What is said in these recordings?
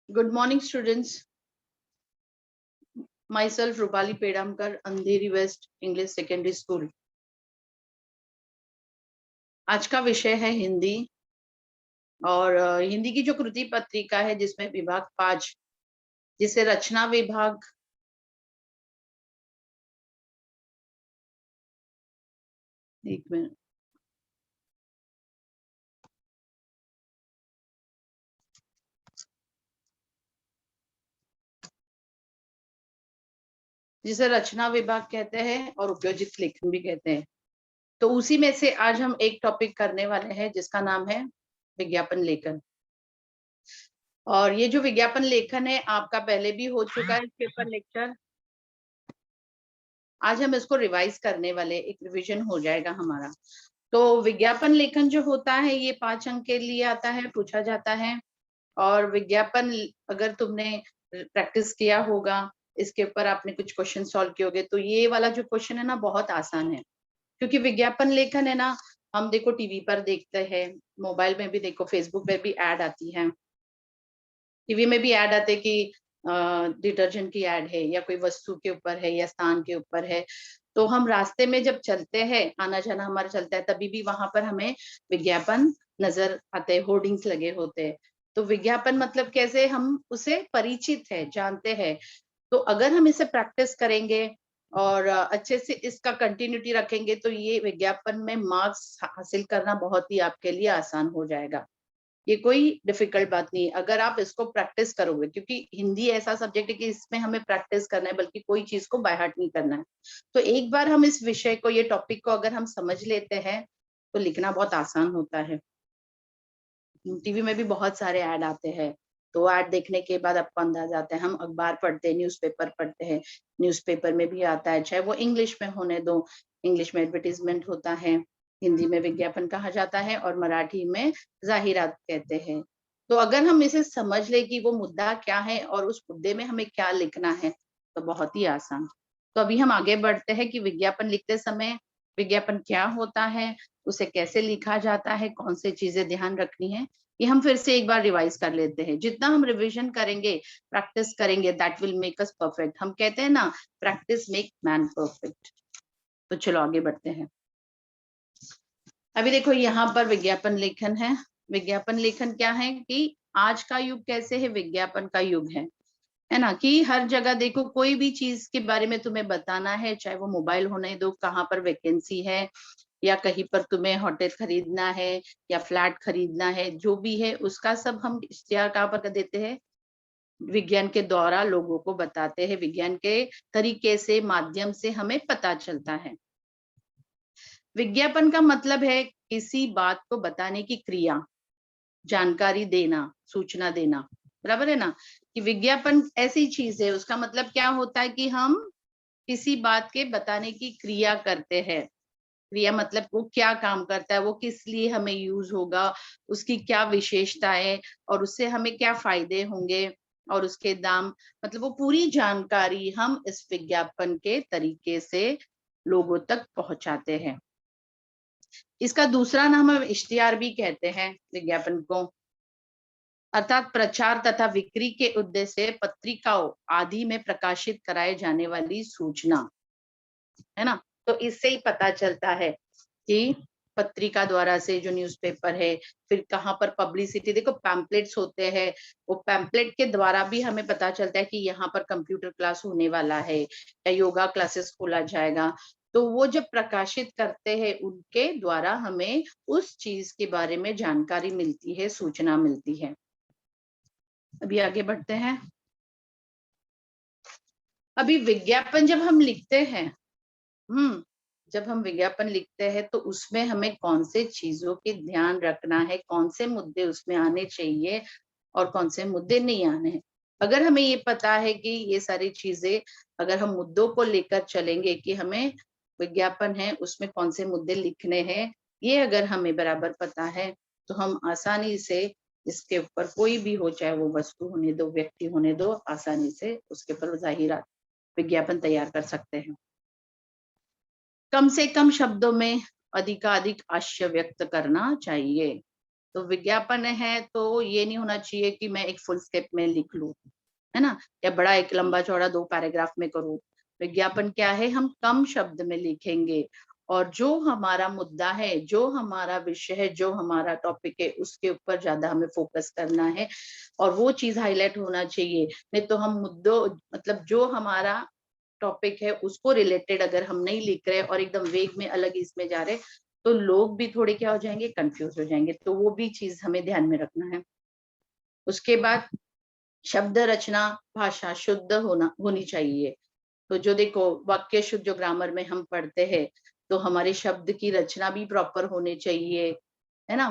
Good morning, students. Myself, Rupali Pedamkar, Andheri West English Secondary School. आज का विषय है हिंदी और हिंदी की जो कृति पत्रिका है जिसमें विभाग 5 जिसे रचना विभाग एक मिनट जिसे रचना विभाग कहते हैं और उपयोजित लेखन भी कहते हैं। तो उसी में से आज हम एक टॉपिक करने वाले हैं जिसका नाम है विज्ञापन लेखन। और ये जो विज्ञापन लेखन है आपका पहले भी हो चुका है पेपर लेक्चर। आज हम इसको रिवाइज करने वाले, एक रिवीजन हो जाएगा हमारा। तो विज्ञापन लेखन जो होता है ये 5 अंक के लिए आता है, पूछा जाता है। और विज्ञापन अगर तुमने प्रैक्टिस किया होगा, इसके ऊपर आपने कुछ क्वेश्चन सॉल्व किए होंगे, तो ये वाला जो क्वेश्चन है ना बहुत आसान है। क्योंकि विज्ञापन लेखन है ना, हम देखो टीवी पर देखते हैं, मोबाइल में भी देखो, फेसबुक पे भी ऐड आती है, टीवी में भी ऐड आते कि डिटर्जेंट की ऐड है या कोई वस्तु के ऊपर है या स्थान के ऊपर है। तो हम रास्ते में जब चलते हैं, आना जाना हमारा चलता है, तभी भी वहां पर हमें विज्ञापन नजर आते हैं, होर्डिंग्स लगे होते हैं। तो विज्ञापन मतलब कैसे हम उसे परिचित है, जानते हैं। तो अगर हम इसे प्रैक्टिस करेंगे और अच्छे से इसका कंटिन्यूटी रखेंगे तो ये विज्ञापन में मार्क्स हासिल करना बहुत ही आपके लिए आसान हो जाएगा। ये कोई डिफिकल्ट बात नहीं है अगर आप इसको प्रैक्टिस करोगे, क्योंकि हिंदी ऐसा सब्जेक्ट है कि इसमें हमें प्रैक्टिस करना है, बल्कि कोई चीज को बाय हार्ट नहीं करना है। तो एक बार हम इस विषय को, ये टॉपिक को अगर हम समझ लेते हैं तो लिखना बहुत आसान होता है। टीवी में भी बहुत सारे ऐड आते हैं, तो ऐड देखने के बाद आपको अंदाजा आता है। हम अखबार पढ़ते हैं, न्यूज़पेपर पढ़ते हैं, न्यूज़पेपर में भी आता है, चाहे वो इंग्लिश में होने दो, इंग्लिश में एडवर्टीजमेंट होता है, हिंदी में विज्ञापन कहा जाता है और मराठी में जाहिरात कहते हैं। तो अगर हम इसे समझ ले कि वो मुद्दा क्या है और उस मुद्दे में हमें क्या लिखना है, तो बहुत ही आसान। तो अभी हम आगे बढ़ते हैं कि विज्ञापन लिखते समय विज्ञापन क्या होता है, उसे कैसे लिखा जाता है, कौन सी चीजें ध्यान रखनी है, ये हम फिर से एक बार रिवाइज कर लेते हैं। जितना हम रिवीजन करेंगे, प्रैक्टिस करेंगे, that will make us perfect. हम कहते हैं ना, प्रैक्टिस मेक मैन परफेक्ट। तो चलो आगे बढ़ते हैं। अभी देखो यहाँ पर विज्ञापन लेखन है। विज्ञापन लेखन क्या है कि आज का युग कैसे है, विज्ञापन का युग है ना। कि हर जगह देखो, कोई भी चीज के बारे में तुम्हें बताना है, चाहे वो मोबाइल होने दो, कहाँ पर वैकेंसी है, या कहीं पर तुम्हें होटल खरीदना है या फ्लैट खरीदना है, जो भी है उसका सब हम इश्तिहार कहाँ पर कर देते हैं, विज्ञान के द्वारा लोगों को बताते हैं, विज्ञान के तरीके से, माध्यम से हमें पता चलता है। विज्ञापन का मतलब है किसी बात को बताने की क्रिया, जानकारी देना, सूचना देना, बराबर है ना। कि विज्ञापन ऐसी चीज है, उसका मतलब क्या होता है कि हम किसी बात के बताने की क्रिया करते हैं। क्रिया मतलब वो क्या काम करता है, वो किस लिए हमें यूज होगा, उसकी क्या विशेषताएं और उससे हमें क्या फायदे होंगे, और उसके दाम, मतलब वो पूरी जानकारी हम इस विज्ञापन के तरीके से लोगों तक पहुंचाते हैं। इसका दूसरा नाम हम इश्तिहार भी कहते हैं विज्ञापन को, अर्थात प्रचार तथा बिक्री के उद्देश्य से पत्रिकाओं आदि में प्रकाशित कराए जाने वाली सूचना, है ना। तो इससे ही पता चलता है कि पत्रिका द्वारा से, जो न्यूज़पेपर है, फिर कहाँ पर पब्लिसिटी, देखो पैम्पलेट्स होते हैं, वो पैम्पलेट के द्वारा भी हमें पता चलता है कि यहाँ पर कंप्यूटर क्लास होने वाला है या योगा क्लासेस खोला जाएगा। तो वो जब प्रकाशित करते हैं उनके द्वारा हमें उस चीज के बारे में जानकारी मिलती है, सूचना मिलती है। अभी आगे बढ़ते हैं। अभी विज्ञापन जब हम लिखते हैं, जब हम विज्ञापन लिखते हैं तो उसमें हमें कौन से चीजों की ध्यान रखना है, कौन से मुद्दे उसमें आने चाहिए और कौन से मुद्दे नहीं आने हैं। अगर हमें ये पता है कि ये सारी चीजें, अगर हम मुद्दों को लेकर चलेंगे कि हमें विज्ञापन है उसमें कौन से मुद्दे लिखने हैं, ये अगर हमें बराबर पता है, तो हम आसानी से इसके ऊपर, कोई भी हो, चाहे वो वस्तु होने दो, व्यक्ति होने दो, आसानी से उसके ऊपर जाहिरात, विज्ञापन तैयार कर सकते हैं। कम से कम शब्दों में अधिकाधिक आशय व्यक्त करना चाहिए। तो विज्ञापन है तो ये नहीं होना चाहिए कि मैं एक फुल स्केप में लिख लूं, है ना, या बड़ा एक लंबा चौड़ा 2 पैराग्राफ में करूं। विज्ञापन क्या है, हम कम शब्द में लिखेंगे और जो हमारा मुद्दा है, जो हमारा विषय है, जो हमारा टॉपिक है, उसके ऊपर ज्यादा हमें फोकस करना है और वो चीज हाईलाइट होना चाहिए। नहीं तो हम मुद्दों, मतलब जो हमारा टॉपिक है उसको रिलेटेड अगर हम नहीं लिख रहे और एकदम वेग में अलग इसमें जा रहे, तो लोग भी थोड़े क्या हो जाएंगे, कंफ्यूज हो जाएंगे। तो वो भी चीज हमें ध्यान में रखना है। उसके बाद शब्द रचना, भाषा शुद्ध होनी चाहिए। तो जो देखो वाक्य शुद्ध, जो ग्रामर में हम पढ़ते हैं, तो हमारे शब्द की रचना भी प्रॉपर होने चाहिए, है ना।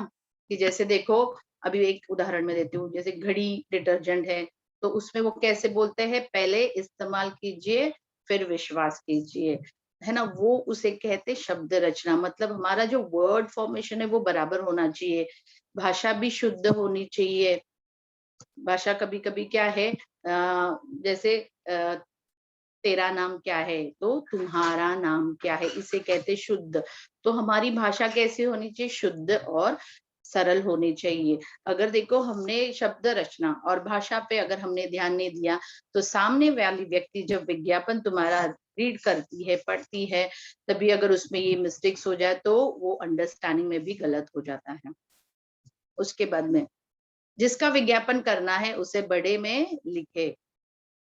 कि जैसे देखो, अभी एक उदाहरण में देती हूँ, जैसे घड़ी डिटर्जेंट है, तो उसमें वो कैसे बोलते हैं, पहले इस्तेमाल कीजिए फिर विश्वास कीजिए, है ना। वो उसे कहते शब्द रचना, मतलब हमारा जो वर्ड फॉर्मेशन है वो बराबर होना चाहिए, भाषा भी शुद्ध होनी चाहिए। भाषा कभी कभी क्या है, जैसे तेरा नाम क्या है, तो तुम्हारा नाम क्या है, इसे कहते शुद्ध। तो हमारी भाषा कैसी होनी चाहिए, शुद्ध और सरल होनी चाहिए। अगर देखो हमने शब्द रचना और भाषा पे अगर हमने ध्यान नहीं दिया, तो सामने वाली व्यक्ति जब विज्ञापन तुम्हारा रीड करती है, पढ़ती है, तभी अगर उसमें ये मिस्टेक्स हो जाए तो वो अंडरस्टैंडिंग में भी गलत हो जाता है। उसके बाद में जिसका विज्ञापन करना है उसे बड़े में लिखे।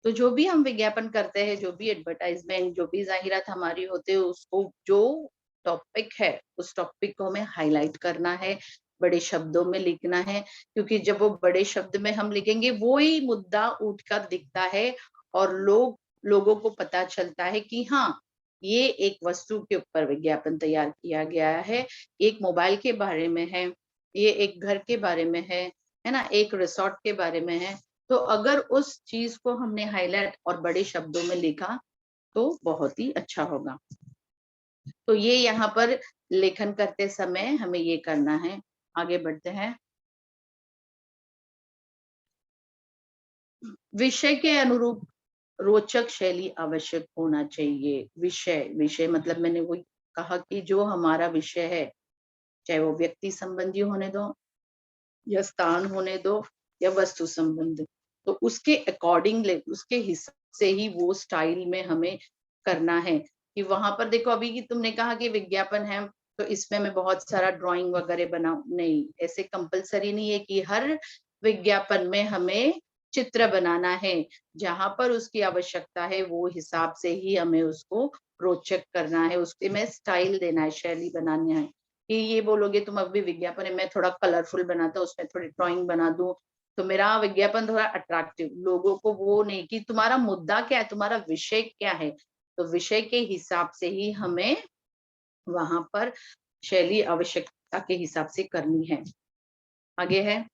तो जो भी हम विज्ञापन करते हैं, जो भी एडवर्टाइजमेंट, जो भी जाहिरात हमारी होती है, उसको जो टॉपिक है उस टॉपिक को हमें हाईलाइट करना है, बड़े शब्दों में लिखना है। क्योंकि जब वो बड़े शब्द में हम लिखेंगे, वो ही मुद्दा उठकर दिखता है और लोगों को पता चलता है कि हाँ, ये एक वस्तु के ऊपर विज्ञापन तैयार किया गया है, एक मोबाइल के बारे में है, ये एक घर के बारे में है ना, एक रिसोर्ट के बारे में है। तो अगर उस चीज को हमने हाईलाइट और बड़े शब्दों में लिखा तो बहुत ही अच्छा होगा। तो ये यहाँ पर लेखन करते समय हमें ये करना है। आगे बढ़ते हैं। विषय के अनुरूप रोचक शैली आवश्यक होना चाहिए। विषय विषय मतलब मैंने वही कहा कि जो हमारा विषय है, चाहे वो व्यक्ति संबंधी होने दो या स्थान होने दो या वस्तु संबंध, तो उसके अकॉर्डिंग, उसके हिसाब से ही वो स्टाइल में हमें करना है। कि वहां पर देखो, अभी की तुमने कहा कि विज्ञापन है तो इसमें मैं बहुत सारा ड्राइंग वगैरह बनाऊं, नहीं, ऐसे कंपलसरी नहीं है कि हर विज्ञापन में हमें चित्र बनाना है। जहां पर उसकी आवश्यकता है वो हिसाब से ही हमें उसको रोचक करना है, उसके में स्टाइल देना है, शैली बनानी है। कि ये बोलोगे तुम अभी विज्ञापन है, मैं थोड़ा कलरफुल बनाता हूँ, उसमें थोड़ी ड्राइंग बना दूं, तो मेरा विज्ञापन थोड़ा अट्रैक्टिव, लोगों को वो नहीं, कि तुम्हारा मुद्दा क्या है, तुम्हारा विषय क्या है। तो विषय के हिसाब से ही हमें वहां पर शैली आवश्यकता के हिसाब से करनी है। आगे है,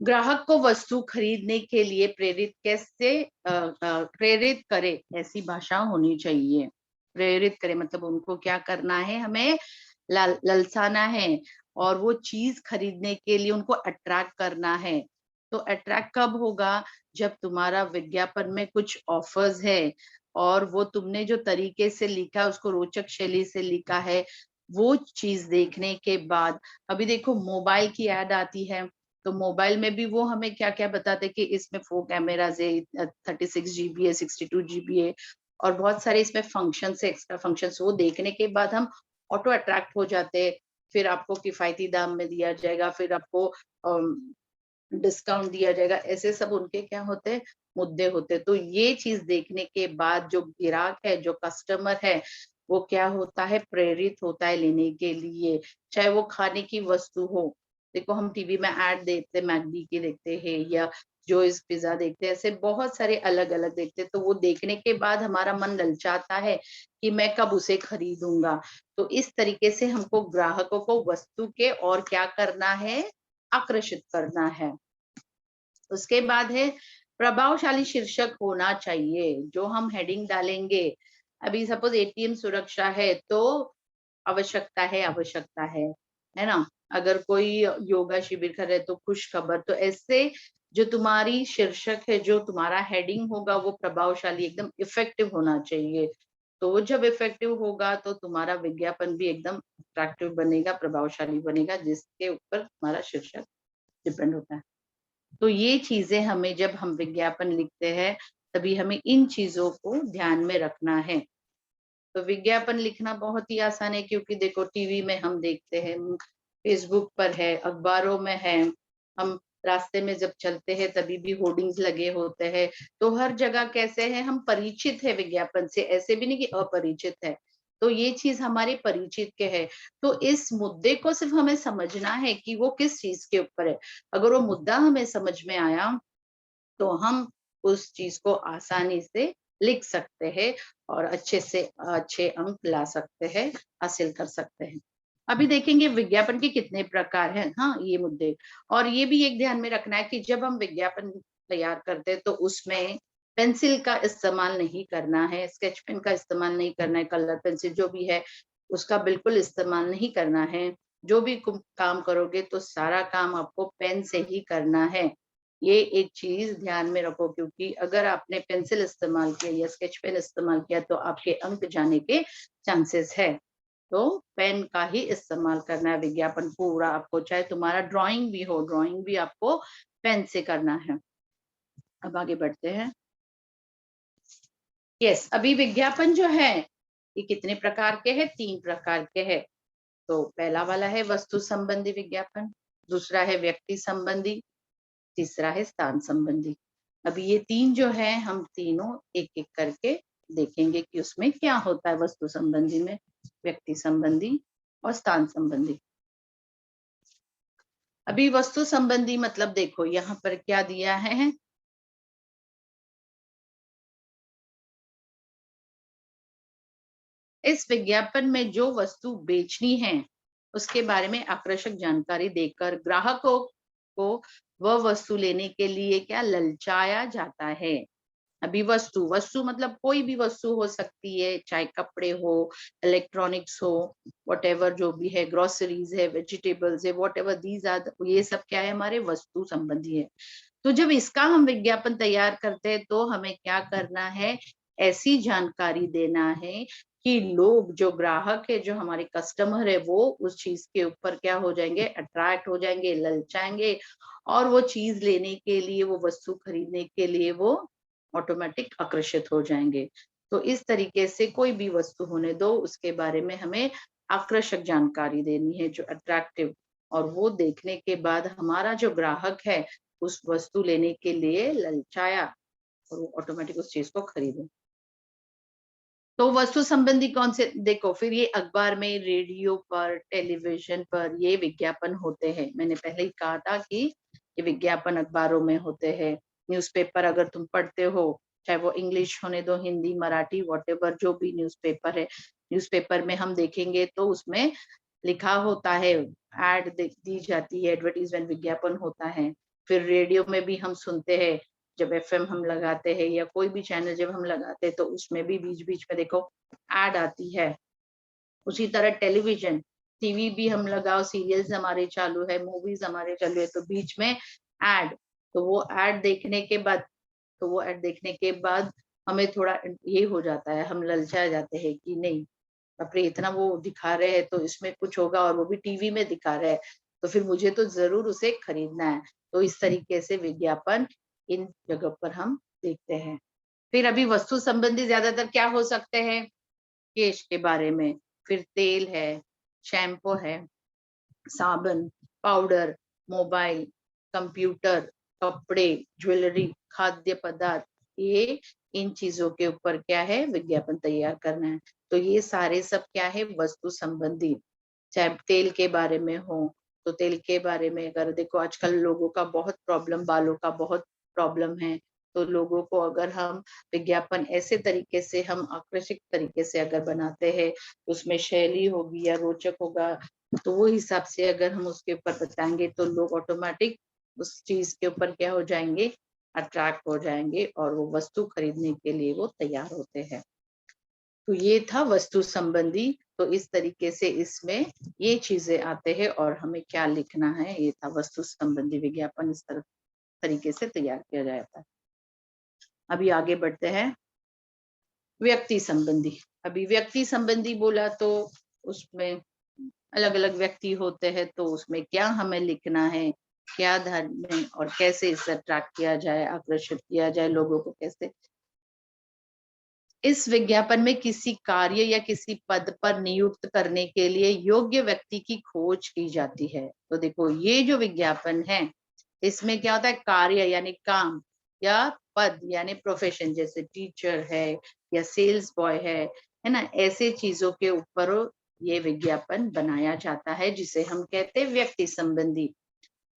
ग्राहक को वस्तु खरीदने के लिए प्रेरित कैसे प्रेरित करे, ऐसी भाषा होनी चाहिए। प्रेरित करे मतलब उनको क्या करना है, हमें ललसाना है और वो चीज खरीदने के लिए उनको अट्रैक्ट करना है। तो अट्रैक्ट कब होगा, जब तुम्हारा विज्ञापन में कुछ ऑफर्स है और वो तुमने जो तरीके से लिखा, उसको रोचक शैली से लिखा है, वो चीज देखने के बाद। अभी देखो मोबाइल की एड आती है, तो मोबाइल में भी वो हमें क्या क्या बताते हैं कि इसमें 4 कैमराज है, 36 GB है, 62 GB है, और बहुत सारे इसमें फंक्शन है, एक्स्ट्रा फंक्शन। वो देखने के बाद हम ऑटो अट्रैक्ट हो जाते हैं। फिर आपको किफायती दाम में दिया जाएगा, फिर आपको डिस्काउंट दिया जाएगा, ऐसे सब उनके क्या होते हैं, मुद्दे होते हैं। तो ये चीज देखने के बाद जो ग्राहक है, जो कस्टमर है, वो क्या होता है, प्रेरित होता है लेने के लिए। चाहे वो खाने की वस्तु हो, देखो हम टीवी में ऐड देखते, मैकडी की देखते हैं या जो इस पिज्जा देखते हैं, ऐसे बहुत सारे अलग अलग देखते हैं। तो वो देखने के बाद हमारा मन ललचाता है कि मैं कब उसे खरीदूंगा। तो इस तरीके से हमको ग्राहकों को वस्तु के और क्या करना है, आकर्षित करना है। उसके बाद है, प्रभावशाली शीर्षक होना चाहिए। जो हम हेडिंग डालेंगे, अभी सपोज एटीएम सुरक्षा है तो आवश्यकता है, आवश्यकता है ना। अगर कोई योगा शिविर कर रहे तो खुश खबर। तो ऐसे जो तुम्हारी शीर्षक है, जो तुम्हारा हेडिंग होगा, वो प्रभावशाली, एकदम इफेक्टिव होना चाहिए। तो वो जब इफेक्टिव होगा तो तुम्हारा विज्ञापन भी एकदम अट्रैक्टिव बनेगा, प्रभावशाली बनेगा, जिसके ऊपर तुम्हारा शीर्षक डिपेंड होता है। तो ये चीजें हमें, जब हम विज्ञापन लिखते हैं तभी हमें इन चीजों को ध्यान में रखना है। तो विज्ञापन लिखना बहुत ही आसान है, क्योंकि देखो टीवी में हम देखते हैं, फेसबुक पर है, अखबारों में है, हम रास्ते में जब चलते हैं तभी भी होर्डिंग्स लगे होते हैं। तो हर जगह कैसे है, हम परिचित है विज्ञापन से, ऐसे भी नहीं कि अपरिचित है। तो ये चीज हमारे परिचित के है। तो इस मुद्दे को सिर्फ हमें समझना है कि वो किस चीज के ऊपर है। अगर वो मुद्दा हमें समझ में आया तो हम उस चीज को आसानी से लिख सकते हैं और अच्छे से अच्छे अंक ला सकते हैं, हासिल कर सकते हैं। अभी देखेंगे विज्ञापन के कितने प्रकार हैं, हाँ ये मुद्दे। और ये भी एक ध्यान में रखना है कि जब हम विज्ञापन तैयार करते हैं तो उसमें पेंसिल का इस्तेमाल नहीं करना है, स्केच पेन का इस्तेमाल नहीं करना है, कलर पेंसिल जो भी है उसका बिल्कुल इस्तेमाल नहीं करना है। जो भी काम करोगे तो सारा काम आपको पेन से ही करना है। ये एक चीज ध्यान में रखो, क्योंकि अगर आपने पेंसिल इस्तेमाल किया या स्केच पेन इस्तेमाल किया तो आपके अंक जाने के चांसेस है। तो पेन का ही इस्तेमाल करना है विज्ञापन पूरा आपको, चाहे तुम्हारा ड्राइंग भी हो, ड्राइंग भी आपको पेन से करना है। अब आगे बढ़ते हैं। यस, अभी विज्ञापन जो है ये कितने प्रकार के हैं, 3 प्रकार के हैं। तो पहला वाला है वस्तु संबंधी विज्ञापन, दूसरा है व्यक्ति संबंधी, तीसरा है स्थान संबंधी। अभी ये 3 जो है हम तीनों एक-एक करके देखेंगे कि उसमें क्या होता है, वस्तु संबंधी में, व्यक्ति संबंधी और स्थान संबंधी। अभी वस्तु संबंधी मतलब देखो यहाँ पर क्या दिया है, इस विज्ञापन में जो वस्तु बेचनी है उसके बारे में आकर्षक जानकारी देकर ग्राहकों को वह वस्तु लेने के लिए क्या ललचाया जाता है। अभी वस्तु वस्तु मतलब कोई भी वस्तु हो सकती है, चाहे कपड़े हो, इलेक्ट्रॉनिक्स हो, वॉटेवर जो भी है, ग्रोसरीज है, वेजिटेबल्स है, वॉटेवर दीज आर, ये सब क्या है, हमारे वस्तु संबंधी है। तो जब इसका हम विज्ञापन तैयार करते हैं तो हमें क्या करना है, ऐसी जानकारी देना है कि लोग, जो ग्राहक है, जो हमारे कस्टमर है, वो उस चीज के ऊपर क्या हो जाएंगे, अट्रैक्ट हो जाएंगे, ललचाएंगे, और वो चीज लेने के लिए, वो वस्तु खरीदने के लिए वो ऑटोमेटिक आकर्षित हो जाएंगे। तो इस तरीके से कोई भी वस्तु होने दो, उसके बारे में हमें आकर्षक जानकारी देनी है, जो अट्रैक्टिव, और वो देखने के बाद हमारा जो ग्राहक है उस वस्तु लेने के लिए ललचाया और वो ऑटोमेटिक उस चीज को खरीदे। तो वस्तु संबंधी कौन से, देखो फिर ये अखबार में, रेडियो पर, टेलीविजन पर ये विज्ञापन होते हैं। मैंने पहले ही कहा था कि ये विज्ञापन अखबारों में होते हैं। न्यूज़पेपर अगर तुम पढ़ते हो, चाहे वो इंग्लिश होने दो, हिंदी, मराठी, वॉटेवर जो भी न्यूज़पेपर है, न्यूज़पेपर में हम देखेंगे तो उसमें लिखा होता है, एड दी जाती है, एडवर्टीजमेंट, विज्ञापन होता है। फिर रेडियो में भी हम सुनते हैं, जब एफएम हम लगाते हैं या कोई भी चैनल जब हम लगाते हैं तो उसमें भी बीच बीच में देखो एड आती है। उसी तरह टेलीविजन, टीवी भी हम लगाओ, सीरियल्स हमारे चालू है, मूवीज हमारे चालू है, तो बीच में एड, तो वो एड देखने के बाद, तो वो एड देखने के बाद हमें थोड़ा ये हो जाता है, हम ललचा जाते हैं कि नहीं, बाप रे इतना वो दिखा रहे हैं तो इसमें कुछ होगा, और वो भी टीवी में दिखा रहे हैं, तो फिर मुझे तो जरूर उसे खरीदना है। तो इस तरीके से विज्ञापन इन जगह पर हम देखते हैं। फिर अभी वस्तु संबंधी ज्यादातर क्या हो सकते हैं, केश के बारे में, फिर तेल है, शैम्पू है, साबुन, पाउडर, मोबाइल, कंप्यूटर, कपड़े, ज्वेलरी, खाद्य पदार्थ, ये इन चीजों के ऊपर क्या है, विज्ञापन तैयार करना है। तो ये सारे सब क्या है, वस्तु संबंधी। चाहे तेल के बारे में हो तो तेल के बारे में, अगर देखो आजकल लोगों का बहुत प्रॉब्लम, बालों का बहुत प्रॉब्लम है, तो लोगों को अगर हम विज्ञापन ऐसे तरीके से, हम आकर्षक तरीके से अगर बनाते हैं, उसमें शैली होगी या रोचक होगा, तो वो हिसाब से अगर हम उसके ऊपर बताएंगे तो लोग ऑटोमेटिक उस चीज के ऊपर क्या हो जाएंगे, अट्रैक्ट हो जाएंगे, और वो वस्तु खरीदने के लिए वो तैयार होते हैं। तो ये था वस्तु संबंधी। तो इस तरीके से इसमें ये चीजें आते हैं और हमें क्या लिखना है, ये था वस्तु संबंधी विज्ञापन, इस तरह तरीके से तैयार किया जाता है। अभी आगे बढ़ते हैं, व्यक्ति संबंधी। अभी व्यक्ति संबंधी बोला तो उसमें अलग अलग व्यक्ति होते हैं, तो उसमें क्या हमें लिखना है, क्या धर्म है और कैसे इसे अट्रैक्ट किया जाए, आकर्षित किया जाए, लोगों को कैसे इस विज्ञापन में किसी कार्य या किसी पद पर नियुक्त करने के लिए योग्य व्यक्ति की खोज की जाती है। तो देखो ये जो विज्ञापन है, इसमें क्या होता है, कार्य यानी काम या पद यानी प्रोफेशन, जैसे टीचर है या सेल्स बॉय है ना, ऐसे चीजों के ऊपर ये विज्ञापन बनाया जाता है, जिसे हम कहते हैं व्यक्ति संबंधी।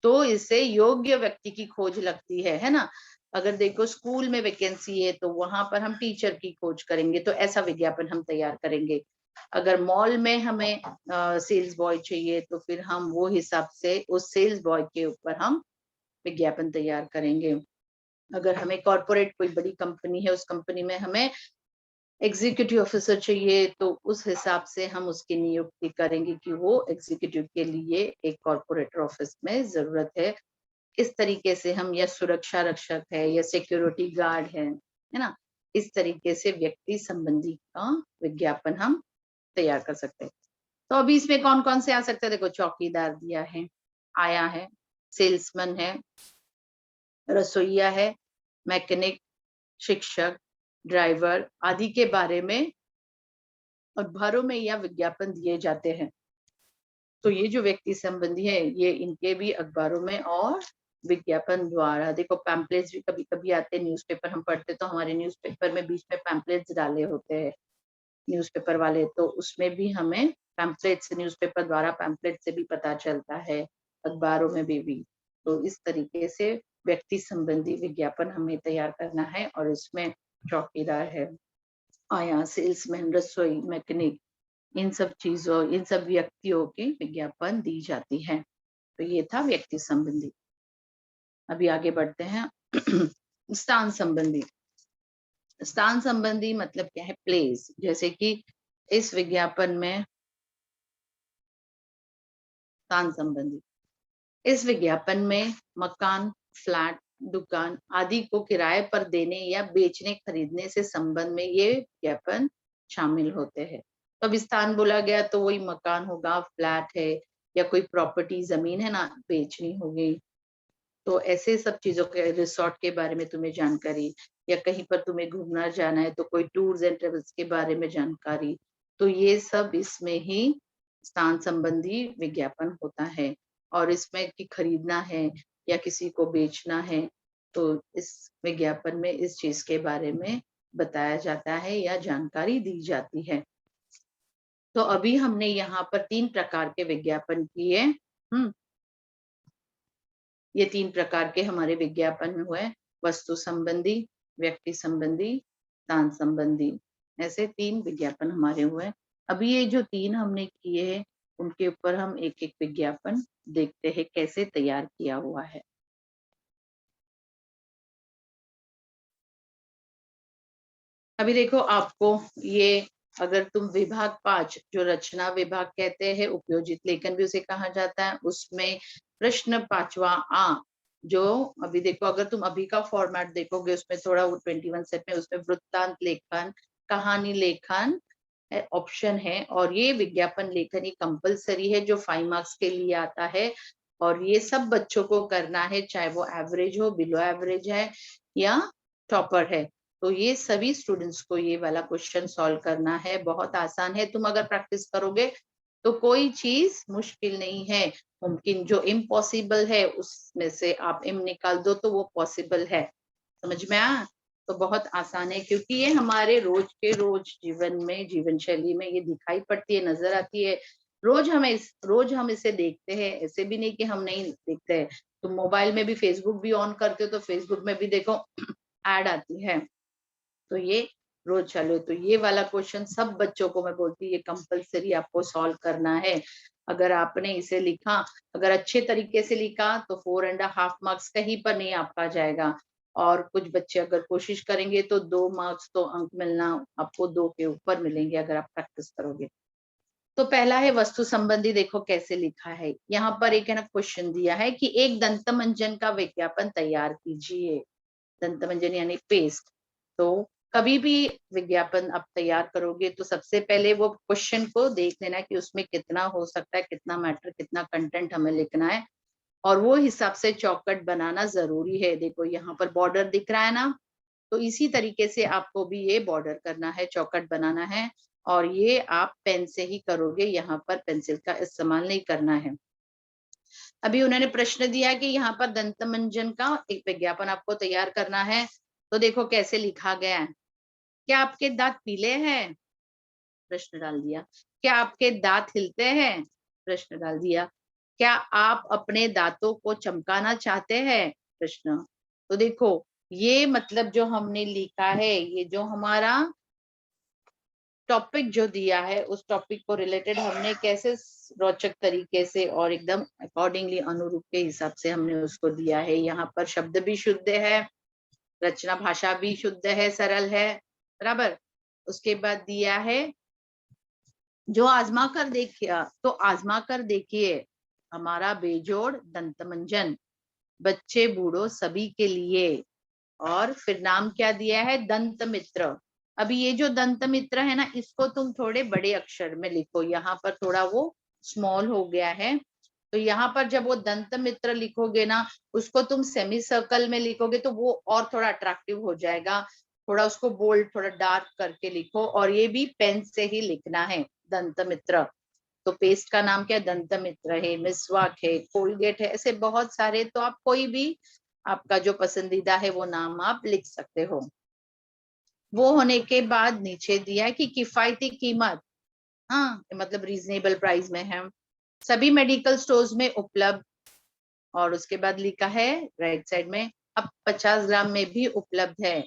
तो इससे योग्य व्यक्ति की खोज लगती है ना। अगर देखो स्कूल में वैकेंसी है तो वहां पर हम टीचर की खोज करेंगे, तो ऐसा विज्ञापन हम तैयार करेंगे। अगर मॉल में हमें सेल्स बॉय चाहिए तो फिर हम वो हिसाब से उस सेल्स बॉय के ऊपर हम विज्ञापन तैयार करेंगे। अगर हमें कॉर्पोरेट कोई बड़ी कंपनी है, उस कंपनी में हमें एग्जीक्यूटिव ऑफिसर चाहिए, तो उस हिसाब से हम उसकी नियुक्ति करेंगे कि वो एग्जीक्यूटिव के लिए एक कॉर्पोरेट ऑफिस में जरूरत है। इस तरीके से हम, या सुरक्षा रक्षक है या सिक्योरिटी गार्ड है ना, इस तरीके से व्यक्ति संबंधी का विज्ञापन हम तैयार कर सकते हैं। तो अभी इसमें कौन कौन से आ सकते हैं, देखो चौकीदार दिया है, आया है, सेल्समैन है, रसोईया है, मैकेनिक, शिक्षक, ड्राइवर आदि के बारे में अखबारों में या विज्ञापन दिए जाते हैं। तो ये जो व्यक्ति संबंधी है, ये इनके भी अखबारों में और विज्ञापन द्वारा, देखो पैम्पलेट्स भी कभी कभी आते हैं, न्यूज़पेपर हम पढ़ते तो हमारे न्यूज़पेपर में बीच में पैम्पलेट्स डाले होते हैं न्यूज़पेपर वाले, तो उसमें भी हमें पैम्पलेट से, न्यूज़पेपर द्वारा पैम्पलेट से भी पता चलता है, अखबारों में भी। तो इस तरीके से व्यक्ति संबंधी विज्ञापन हमें तैयार करना है, और इसमें चौकीदार है, आया, सेल्समैन, रसोई, मैकेनिक, इन सब चीजों, इन सब व्यक्तियों की विज्ञापन दी जाती है। तो ये था व्यक्ति संबंधी। अभी आगे बढ़ते हैं। स्थान संबंधी। स्थान संबंधी मतलब क्या है, प्लेस। जैसे कि इस विज्ञापन में स्थान संबंधी, इस विज्ञापन में मकान, फ्लैट, दुकान आदि को किराए पर देने या बेचने, खरीदने से संबंध में ये विज्ञापन शामिल होते हैं। तो अब स्थान बोला गया तो वही मकान होगा, फ्लैट है, या कोई प्रॉपर्टी जमीन है ना, बेचनी होगी। तो ऐसे सब चीजों के, रिसोर्ट के बारे में तुम्हें जानकारी, या कहीं पर तुम्हें घूमना जाना है तो कोई टूर्स एंड ट्रेवल्स के बारे में जानकारी, तो ये सब इसमें ही स्थान संबंधी विज्ञापन होता है। और इसमें कि खरीदना है या किसी को बेचना है, तो इस विज्ञापन में इस चीज के बारे में बताया जाता है या जानकारी दी जाती है। तो अभी हमने यहाँ पर 3 प्रकार के विज्ञापन किए। ये 3 प्रकार के हमारे विज्ञापन हुए, वस्तु संबंधी, व्यक्ति संबंधी, स्थान संबंधी। ऐसे 3 विज्ञापन हमारे हुए। अभी ये जो 3 हमने किए हैं, उनके ऊपर हम एक-एक विज्ञापन देखते हैं कैसे तैयार किया हुआ है। अभी देखो आपको ये, अगर तुम विभाग 5 जो रचना विभाग कहते हैं, उपयोजित लेखन भी उसे कहा जाता है, उसमें प्रश्न 5वां आ, जो अभी देखो अगर तुम अभी का फॉर्मेट देखोगे उसमें थोड़ा वो 21 सेट में, उसमें वृत्तांत लेखन, कहानी लेखन ऑप्शन है, और ये विज्ञापन लेखन ये कंपलसरी है जो 5 मार्क्स के लिए आता है, और ये सब बच्चों को करना है, चाहे वो एवरेज हो, बिलो एवरेज है या टॉपर है। तो ये सभी स्टूडेंट्स को ये वाला क्वेश्चन सॉल्व करना है, बहुत आसान है। तुम अगर प्रैक्टिस करोगे तो कोई चीज मुश्किल नहीं है, मुमकिन जो इम्पॉसिबल है उसमें से आप इम निकाल दो तो वो पॉसिबल है। समझ में आया? तो बहुत आसान है, क्योंकि ये हमारे रोज के रोज जीवन में, जीवन शैली में ये दिखाई पड़ती है, नजर आती है। रोज हम इसे देखते हैं, ऐसे भी नहीं कि हम नहीं देखते हैं। तो मोबाइल में भी फेसबुक भी ऑन करते हो तो फेसबुक में भी देखो ऐड आती है, तो ये रोज चालू है। तो ये वाला क्वेश्चन सब बच्चों को मैं बोलती हूँ, ये कंपलसरी आपको सॉल्व करना है। अगर आपने इसे लिखा, अगर अच्छे तरीके से लिखा तो 4.5 मार्क्स कहीं पर नहीं आपका जाएगा, और कुछ बच्चे अगर कोशिश करेंगे तो 2 मार्क्स तो अंक मिलना आपको 2 के ऊपर मिलेंगे अगर आप प्रैक्टिस करोगे। तो पहला है वस्तु संबंधी, देखो कैसे लिखा है। यहाँ पर एक है ना क्वेश्चन दिया है कि एक दंतमंजन का विज्ञापन तैयार कीजिए। दंतमंजन यानी पेस्ट। तो कभी भी विज्ञापन आप तैयार करोगे तो सबसे पहले वो क्वेश्चन को देख लेना कि उसमें कितना हो सकता है, कितना मैटर, कितना कंटेंट हमें लिखना है, और वो हिसाब से चौकट बनाना जरूरी है। देखो यहाँ पर बॉर्डर दिख रहा है ना, तो इसी तरीके से आपको भी ये बॉर्डर करना है, चौकट बनाना है, और ये आप पेन से ही करोगे, यहाँ पर पेंसिल का इस्तेमाल नहीं करना है। अभी उन्होंने प्रश्न दिया कि यहाँ पर दंतमंजन का एक विज्ञापन आपको तैयार करना है, तो देखो कैसे लिखा गया है। क्या आपके दांत पीले हैं? प्रश्न डाल दिया। क्या आपके दांत हिलते हैं? प्रश्न डाल दिया। क्या आप अपने दांतों को चमकाना चाहते हैं? प्रश्न। तो देखो ये मतलब जो हमने लिखा है, ये जो हमारा टॉपिक जो दिया है, उस टॉपिक को रिलेटेड हमने कैसे रोचक तरीके से और एकदम अकॉर्डिंगली अनुरूप के हिसाब से हमने उसको दिया है। यहाँ पर शब्द भी शुद्ध है, रचना भाषा भी शुद्ध है, सरल है, बराबर। उसके बाद दिया है जो आजमा कर देखिए, तो आजमा कर देखिए हमारा बेजोड़ दंतमंजन, बच्चे बूढ़ों सभी के लिए। और फिर नाम क्या दिया है? दंत मित्र। अभी ये जो दंत मित्र है ना, इसको तुम थोड़े बड़े अक्षर में लिखो, यहाँ पर थोड़ा वो स्मॉल हो गया है, तो यहाँ पर जब वो दंत मित्र लिखोगे ना, उसको तुम सेमी सर्कल में लिखोगे तो वो और थोड़ा अट्रैक्टिव हो जाएगा। थोड़ा उसको बोल्ड, थोड़ा डार्क करके लिखो, और ये भी पेन से ही लिखना है, दंत मित्र। तो पेस्ट का नाम क्या है? दंत मित्र है, मिसवाक है, कोलगेट है, ऐसे बहुत सारे, तो आप कोई भी आपका जो पसंदीदा है वो नाम आप लिख सकते हो। वो होने के बाद नीचे दिया है कि किफायती कीमत, हाँ मतलब रीजनेबल प्राइस में है, सभी मेडिकल स्टोर्स में उपलब्ध। और उसके बाद लिखा है राइट साइड में, अब 50 ग्राम में भी उपलब्ध है,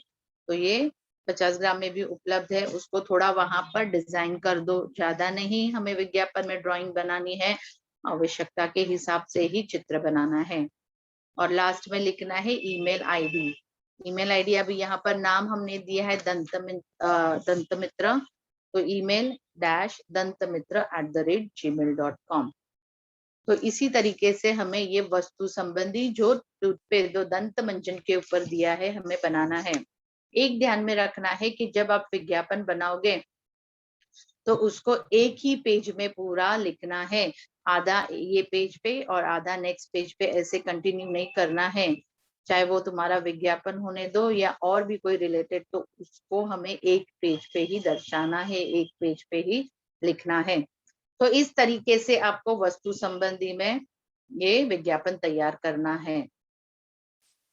तो ये 50 ग्राम में भी उपलब्ध है, उसको थोड़ा वहां पर डिजाइन कर दो, ज्यादा नहीं हमें विज्ञापन में ड्राइंग बनानी है, आवश्यकता के हिसाब से ही चित्र बनाना है। और लास्ट में लिखना है ईमेल आईडी। ईमेल आईडी अभी यहाँ पर नाम हमने दिया है दंत मित्र, तो ईमेल डैश dantmitra@gmail.com। तो इसी तरीके से हमें ये वस्तु संबंधी जो टूथपेस्ट जो दंत मंजन के ऊपर दिया है हमें बनाना है। एक ध्यान में रखना है कि जब आप विज्ञापन बनाओगे तो उसको एक ही पेज में पूरा लिखना है, आधा ये पेज पे और आधा नेक्स्ट पेज पे, ऐसे कंटिन्यू नहीं करना है। चाहे वो तुम्हारा विज्ञापन होने दो या और भी कोई रिलेटेड, तो उसको हमें एक पेज पे ही दर्शाना है, एक पेज पे ही लिखना है। तो इस तरीके से आपको वस्तु संबंधी में ये विज्ञापन तैयार करना है।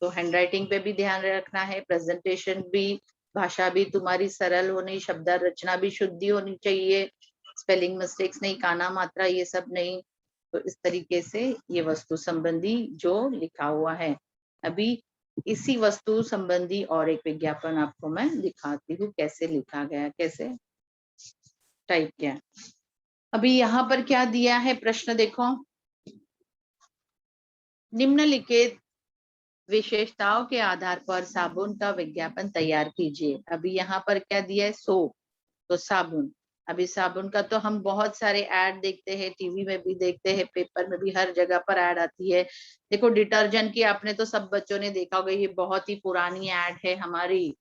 तो हैंडराइटिंग पे भी ध्यान रखना है, प्रेजेंटेशन भी, भाषा भी तुम्हारी सरल होनी, शब्द रचना भी शुद्धि होनी चाहिए, स्पेलिंग मिस्टेक्स नहीं, काना मात्रा ये सब नहीं। तो इस तरीके से ये वस्तु संबंधी जो लिखा हुआ है। अभी इसी वस्तु संबंधी और एक विज्ञापन आपको मैं दिखाती हूँ कैसे लिखा गया, कैसे टाइप किया। अभी यहाँ पर क्या दिया है प्रश्न देखो, निम्नलिखित विशेषताओं के आधार पर साबुन का विज्ञापन तैयार कीजिए। अभी यहाँ पर क्या दिया है? सोप, तो साबुन। अभी साबुन का तो हम बहुत सारे ऐड देखते हैं, टीवी में भी देखते हैं, पेपर में भी, हर जगह पर ऐड आती है। देखो डिटर्जेंट की आपने तो सब बच्चों ने देखा होगा, ये बहुत ही पुरानी ऐड है हमारी,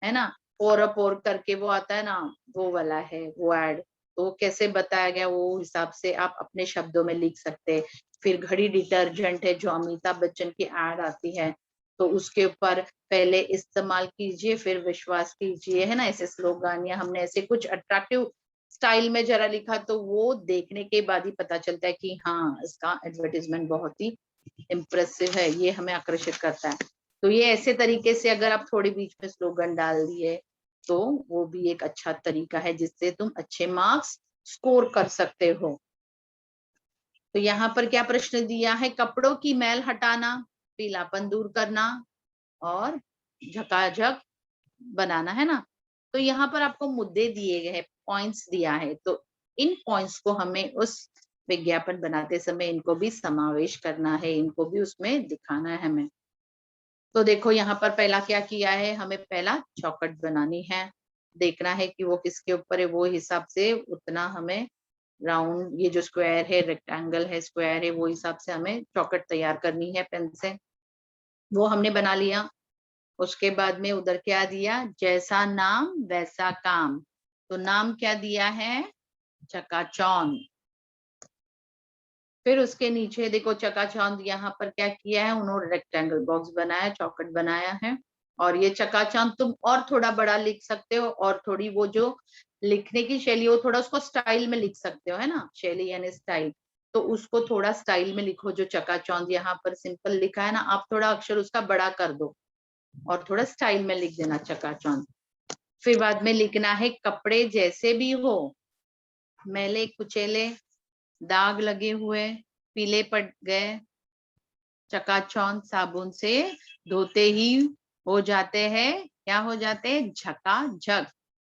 है ना, पोर पोर करके वो आता है ना, वो वाला है वो ऐड। तो कैसे बताया गया वो हिसाब से आप अपने शब्दों में लिख सकते हैं। फिर घड़ी डिटर्जेंट है जो अमिताभ बच्चन की ऐड आती है, तो उसके ऊपर पहले इस्तेमाल कीजिए फिर विश्वास कीजिए, है ना, ऐसे स्लोगन, या हमने ऐसे कुछ अट्रैक्टिव स्टाइल में जरा लिखा, तो वो देखने के बाद ही पता चलता है कि हाँ इसका एडवर्टीजमेंट बहुत ही इम्प्रेसिव है, ये हमें आकर्षित करता है। तो ये ऐसे तरीके से अगर आप थोड़ी बीच में स्लोगन डाल दिए तो वो भी एक अच्छा तरीका है जिससे तुम अच्छे मार्क्स स्कोर कर सकते हो। तो यहाँ पर क्या प्रश्न दिया है? कपड़ों की मैल हटाना, पीलापन दूर करना और झकाझक बनाना, है ना। तो यहाँ पर आपको मुद्दे दिए गए हैं, पॉइंट्स दिया है, तो इन पॉइंट्स को हमें उस विज्ञापन बनाते समय इनको भी समावेश करना है, इनको भी उसमें दिखाना है हमें। तो देखो यहाँ पर पहला क्या किया है, हमें पहला चौखट बनानी है, देखना है कि वो किसके ऊपर है, वो हिसाब से उतना हमें राउंड, ये जो स्क्वायर है, रेक्टेंगल है, स्क्वायर है, वो हिसाब से हमें चौखट तैयार करनी है पेन से। वो हमने बना लिया। उसके बाद में उधर क्या दिया, जैसा नाम वैसा काम। तो नाम क्या दिया है, चकाचौंध। फिर उसके नीचे देखो चकाचौंध, यहाँ पर क्या किया है उन्होंने, रेक्टेंगल बॉक्स बनाया, चौकट बनाया है। और ये चकाचौंध तुम और थोड़ा बड़ा लिख सकते हो, और थोड़ी वो जो लिखने की शैली हो थोड़ा उसको स्टाइल में लिख सकते हो, है ना, शैली यानी स्टाइल। तो उसको थोड़ा स्टाइल में लिखो। जो चकाचौंध यहाँ पर सिंपल लिखा है ना, आप थोड़ा अक्षर उसका बड़ा कर दो और थोड़ा स्टाइल में लिख देना चकाचौंध। फिर बाद में लिखना है कपड़े जैसे भी हो, मैले कुचेले, दाग लगे हुए, पीले पड़ गए, चकाचौंध साबुन से धोते ही हो जाते हैं, क्या हो जाते हैं, झकाझक।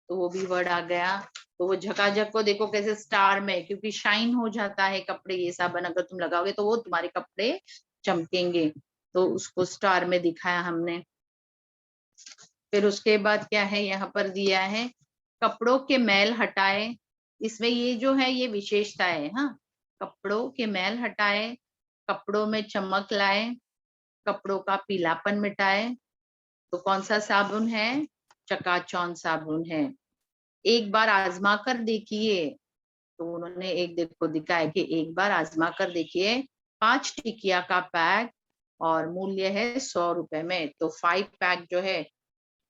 तो वो भी वर्ड आ गया। तो वो झकाझक को देखो कैसे स्टार में, क्योंकि शाइन हो जाता है कपड़े, ये साबुन अगर तुम लगाओगे तो वो तुम्हारे कपड़े चमकेंगे। तो उसको स्टार में दिखाया हमने। फिर उसके बाद क्या है, यहाँ पर दिया है कपड़ों के मैल हटाए। इसमें ये जो है ये विशेषता है, हाँ, कपड़ों के मैल हटाए, कपड़ों में चमक लाए, कपड़ों का पीलापन मिटाए। तो कौन सा साबुन है, चकाचौंध साबुन है। एक बार आजमा कर देखिए। तो उन्होंने एक देखो दिखाया कि एक बार आजमा कर देखिए, 5 टिकिया का पैक और मूल्य है 100 रुपए में। तो 5 पैक जो है,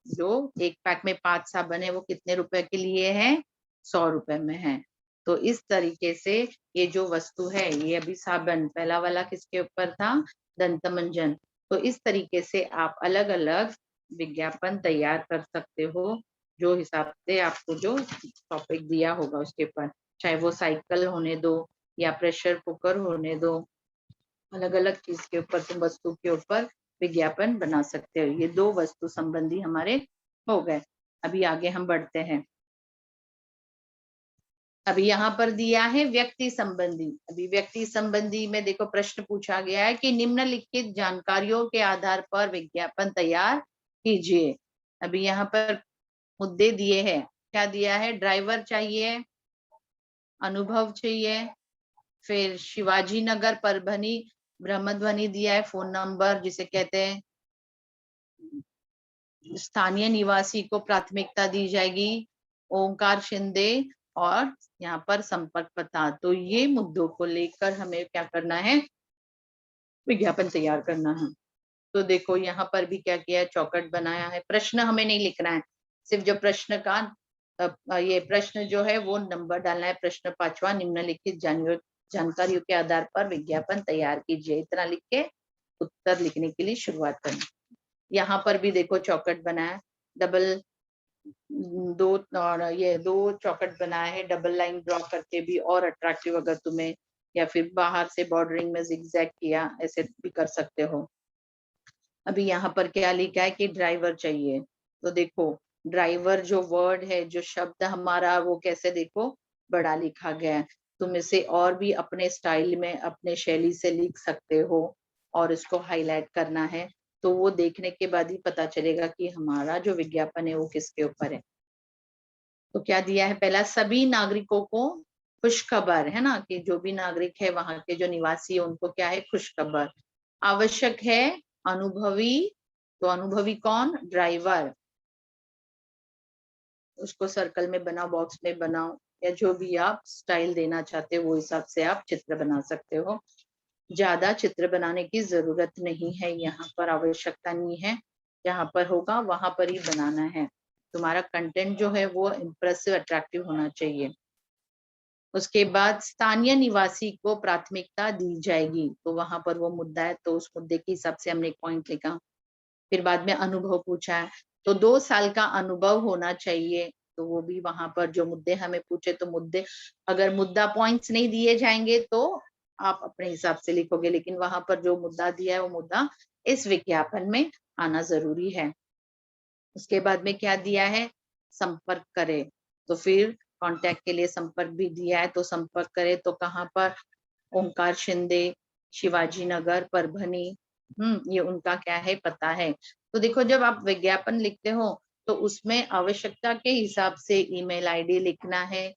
जो एक पैक में 5 साबुन है, वो कितने रुपए के लिए है, 100 रुपए में है। तो इस तरीके से ये जो वस्तु है, ये अभी साबुन पहला वाला किसके ऊपर था, दंत मंजन। तो इस तरीके से आप अलग अलग विज्ञापन तैयार कर सकते हो, जो हिसाब से आपको जो टॉपिक दिया होगा उसके ऊपर। चाहे वो साइकिल होने दो या प्रेशर कुकर होने दो, अलग अलग चीज के ऊपर तुम वस्तु के ऊपर विज्ञापन बना सकते हो। ये 2 वस्तु संबंधी हमारे हो गए। अभी आगे हम बढ़ते हैं। अभी यहाँ पर दिया है व्यक्ति संबंधी। अभी व्यक्ति संबंधी में देखो प्रश्न पूछा गया है कि निम्नलिखित जानकारियों के आधार पर विज्ञापन तैयार कीजिए। अभी यहाँ पर मुद्दे दिए हैं, क्या दिया है, ड्राइवर चाहिए, अनुभव चाहिए, फिर शिवाजी नगर परभनी ब्रह्मध्वनि दिया है, फोन नंबर जिसे कहते हैं, स्थानीय निवासी को प्राथमिकता दी जाएगी, ओंकार शिंदे, और यहाँ पर संपर्क पता। तो ये मुद्दों को लेकर हमें क्या करना है, विज्ञापन तैयार करना है। तो देखो यहाँ पर भी क्या किया है, चौकट बनाया है। प्रश्न हमें नहीं लिखना है, सिर्फ जो प्रश्न का ये प्रश्न जो है वो नंबर डालना है। प्रश्न 5वां, निम्नलिखित जानकारियों के आधार पर विज्ञापन तैयार कीजिए, इतना लिख के उत्तर लिखने के लिए शुरुआत करना। यहाँ पर भी देखो चौकट बनाया, डबल 2, और ये 2 चौकट बनाए हैं, डबल लाइन ड्रॉ करके भी और अट्रैक्टिव, अगर तुम्हें, या फिर बाहर से बॉर्डरिंग में जिगजैग किया, ऐसे भी कर सकते हो। अभी यहाँ पर क्या लिखा है कि ड्राइवर चाहिए। तो देखो ड्राइवर जो वर्ड है, जो शब्द हमारा, वो कैसे देखो बड़ा लिखा गया है। तुम इसे और भी अपने स्टाइल में, अपने शैली से लिख सकते हो और इसको हाईलाइट करना है। तो वो देखने के बाद ही पता चलेगा कि हमारा जो विज्ञापन है वो किसके ऊपर है। तो क्या दिया है, पहला, सभी नागरिकों को खुशखबर, है ना, कि जो भी नागरिक है वहां के जो निवासी है उनको क्या है, खुशखबर। आवश्यक है, अनुभवी। तो अनुभवी कौन, ड्राइवर। उसको सर्कल में बनाओ, बॉक्स में बनाओ, या जो भी आप स्टाइल देना चाहते हो वो हिसाब से आप चित्र बना सकते हो। ज्यादा चित्र बनाने की जरूरत नहीं है, यहाँ पर आवश्यकता नहीं है, जहाँ पर होगा वहां पर ही बनाना है। तुम्हारा कंटेंट जो है वो इम्प्रेसिव, अट्रैक्टिव होना चाहिए। उसके बाद स्थानीय निवासी को प्राथमिकता दी जाएगी, तो वहां पर वो मुद्दा है, तो उस मुद्दे के हिसाब से हमने एक पॉइंट लिखा। फिर बाद में अनुभव पूछा है, तो 2 साल का अनुभव होना चाहिए। तो वो भी वहां पर जो मुद्दे हमें पूछे, तो मुद्दे, अगर मुद्दा पॉइंट्स नहीं दिए जाएंगे तो आप अपने हिसाब से लिखोगे, लेकिन वहां पर जो मुद्दा दिया है वो मुद्दा इस विज्ञापन में आना जरूरी है। उसके बाद में क्या दिया है, संपर्क करें। तो फिर कांटेक्ट के लिए संपर्क भी दिया है, तो संपर्क करें तो कहाँ पर, ओंकार शिंदे, शिवाजी नगर परभनी। ये उनका क्या है, पता है। तो देखो जब आप विज्ञापन लिखते हो तो उसमें आवश्यकता के हिसाब से ईमेल आईडी लिखना है,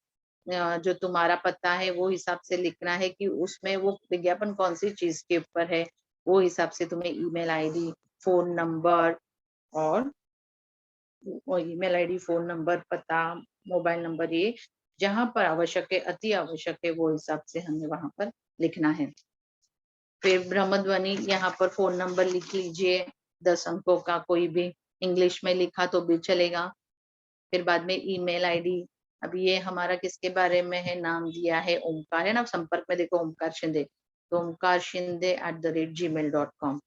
जो तुम्हारा पता है वो हिसाब से लिखना है कि उसमें वो विज्ञापन कौन सी चीज के ऊपर है, वो हिसाब से तुम्हें ईमेल आईडी, फोन नंबर और ईमेल आईडी, फोन नंबर, पता, मोबाइल नंबर, ये जहां पर आवश्यक है, अति आवश्यक है, वो हिसाब से हमें वहां पर लिखना है। फिर ब्रह्मध्वनि, यहाँ पर फोन नंबर लिख लीजिए 10 अंकों का, कोई भी इंग्लिश में लिखा तो भी चलेगा। फिर बाद में ईमेल आईडी, अब ये हमारा किसके बारे में है, नाम दिया है ओमकार, है ना, संपर्क में देखो ओमकार शिंदे, तो omkarshinde@gmail.com।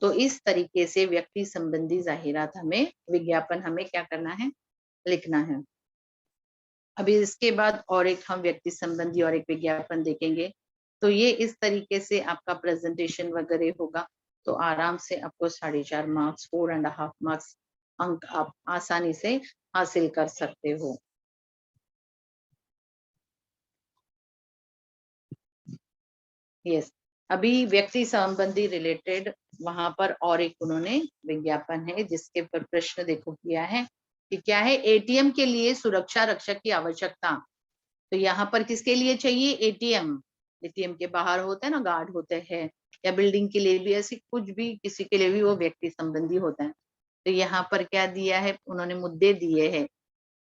तो इस तरीके से व्यक्ति संबंधी जाहिरात हमें, विज्ञापन हमें क्या करना है, लिखना है। अभी इसके बाद और एक हम व्यक्ति संबंधी और एक विज्ञापन देखेंगे। तो ये इस तरीके से आपका प्रेजेंटेशन वगैरह होगा, तो आराम से आपको 4.5 मार्क्स, 4.5 मार्क्स अंक आप आसानी से हासिल कर सकते हो। यस, अभी व्यक्ति संबंधी रिलेटेड वहां पर और एक उन्होंने विज्ञापन है, जिसके पर प्रश्न देखो किया है कि क्या है, एटीएम के लिए सुरक्षा रक्षक की आवश्यकता। तो यहाँ पर किसके लिए चाहिए, एटीएम, एटीएम के बाहर होते हैं ना गार्ड होते हैं, या बिल्डिंग के लिए भी, ऐसी कुछ भी किसी के लिए भी वो व्यक्ति संबंधी होता है। तो यहाँ पर क्या दिया है, उन्होंने मुद्दे दिए हैं,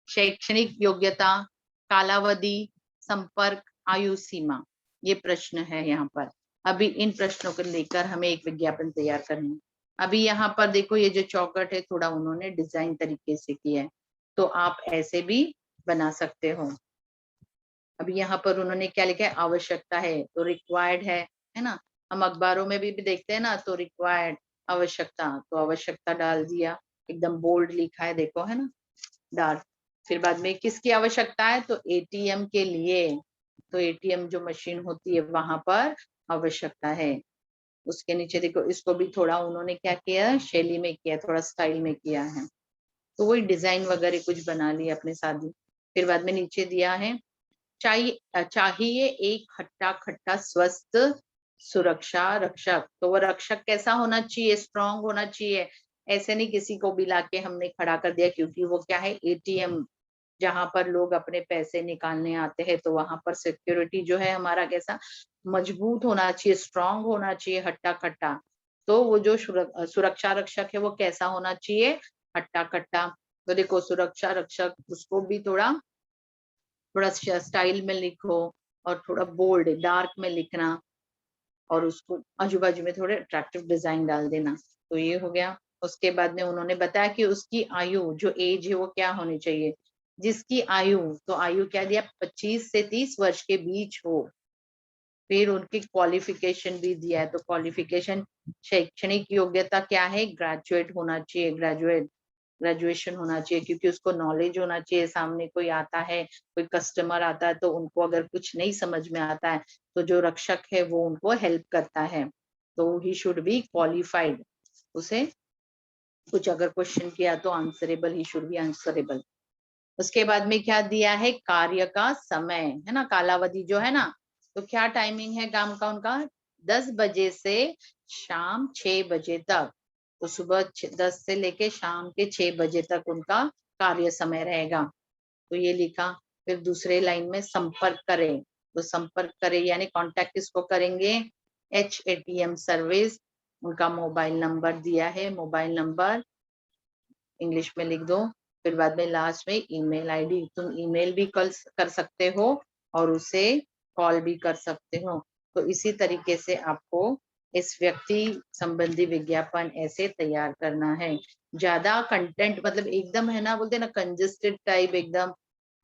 शैक्षणिक योग्यता, कालावधि, संपर्क, आयु सीमा, ये प्रश्न है यहाँ पर। अभी इन प्रश्नों को लेकर हमें एक विज्ञापन तैयार करना है। अभी यहाँ पर देखो ये जो चौकट है थोड़ा उन्होंने डिजाइन तरीके से किया है, तो आप ऐसे भी बना सकते हो। अभी यहाँ पर उन्होंने क्या लिखा है, आवश्यकता है, तो रिक्वायर्ड है ना, हम अखबारों में भी देखते हैं ना, तो रिक्वायर्ड, आवश्यकता, तो आवश्यकता डाल दिया, एकदम बोल्ड लिखा है देखो, है ना, डार्क। फिर बाद में किसकी आवश्यकता है, तो एटीएम के लिए, तो एटीएम जो मशीन होती है वहां पर आवश्यकता है। उसके नीचे देखो, इसको भी थोड़ा उन्होंने क्या किया, शैली में किया, थोड़ा स्टाइल में किया है, तो वही डिजाइन वगैरह कुछ बना लिया अपने साथ ही। फिर बाद में नीचे दिया है, चाहिए एक हट्टा खट्टा स्वस्थ सुरक्षा रक्षक। तो वो रक्षक कैसा होना चाहिए, स्ट्रांग होना चाहिए, ऐसे नहीं किसी को भी लाके हमने खड़ा कर दिया, क्योंकि वो क्या है, एटीएम, जहां पर लोग अपने पैसे निकालने आते हैं, तो वहां पर सिक्योरिटी जो है हमारा कैसा, मजबूत होना चाहिए, स्ट्रांग होना चाहिए, हट्टा कट्टा। तो वो जो सुरक्षा रक्षक है वो कैसा होना चाहिए, हट्टा कट्टा। तो देखो सुरक्षा रक्षक, उसको भी थोड़ा थोड़ा स्टाइल में लिखो, और थोड़ा बोल्ड डार्क में लिखना, और उसको आजू बाजू में थोड़े अट्रैक्टिव डिजाइन डाल देना। तो ये हो गया। उसके बाद में उन्होंने बताया कि उसकी आयु, जो एज है वो क्या होनी चाहिए, जिसकी आयु, तो आयु क्या दिया, 25 से 30 वर्ष के बीच हो। फिर उनकी क्वालिफिकेशन भी दिया है, तो क्वालिफिकेशन, शैक्षणिक योग्यता क्या है, ग्रेजुएट होना चाहिए, ग्रेजुएशन होना चाहिए, क्योंकि उसको नॉलेज होना चाहिए, सामने कोई आता है, कोई कस्टमर आता है, तो उनको अगर कुछ नहीं समझ में आता है, तो जो रक्षक है वो उनको हेल्प करता है, तो ही शुड बी क्वालिफाइड। उसे कुछ अगर क्वेश्चन किया तो answerable, he should be answerable. उसके बाद में क्या दिया है, कार्य का समय, है ना, कालावधि जो है ना, तो क्या टाइमिंग है काम का उनका, 10 बजे से शाम 6 बजे तक। तो सुबह 10 से लेके शाम के 6 बजे तक उनका कार्य समय रहेगा, तो ये लिखा। फिर दूसरे लाइन में संपर्क करें, तो संपर्क करें यानी कांटेक्ट किसको करेंगे, एचएटीएम सर्विस, उनका मोबाइल नंबर दिया है, मोबाइल नंबर इंग्लिश में लिख दो। फिर बाद में लास्ट में ईमेल आईडी, तुम ईमेल भी कर सकते हो और उसे कॉल भी कर सकते हो। तो इसी तरीके से आपको इस व्यक्ति संबंधी विज्ञापन ऐसे तैयार करना है। ज्यादा कंटेंट मतलब एकदम है ना, बोलते हैं ना कंजेस्टेड टाइप, एकदम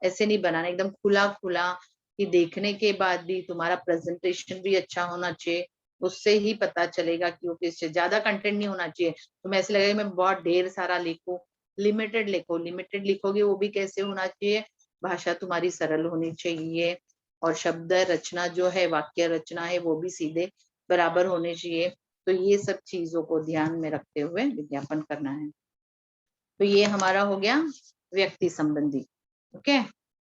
ऐसे नहीं बनाना, एकदम खुला खुला, कि देखने के बाद भी तुम्हारा प्रेजेंटेशन भी अच्छा होना चाहिए, उससे ही पता चलेगा कि वो किस, ज्यादा कंटेंट नहीं होना चाहिए। तुम्हें ऐसे लगेगा मैं बहुत ढेर सारा लिखूं, लिमिटेड लिखो, लिमिटेड लिखोगे वो भी कैसे होना चाहिए, भाषा तुम्हारी सरल होनी चाहिए, और शब्द रचना जो है, वाक्य रचना है, वो भी सीधे बराबर होने चाहिए। तो ये सब चीजों को ध्यान में रखते हुए विज्ञापन करना है। तो ये हमारा हो गया व्यक्ति संबंधी। ओके,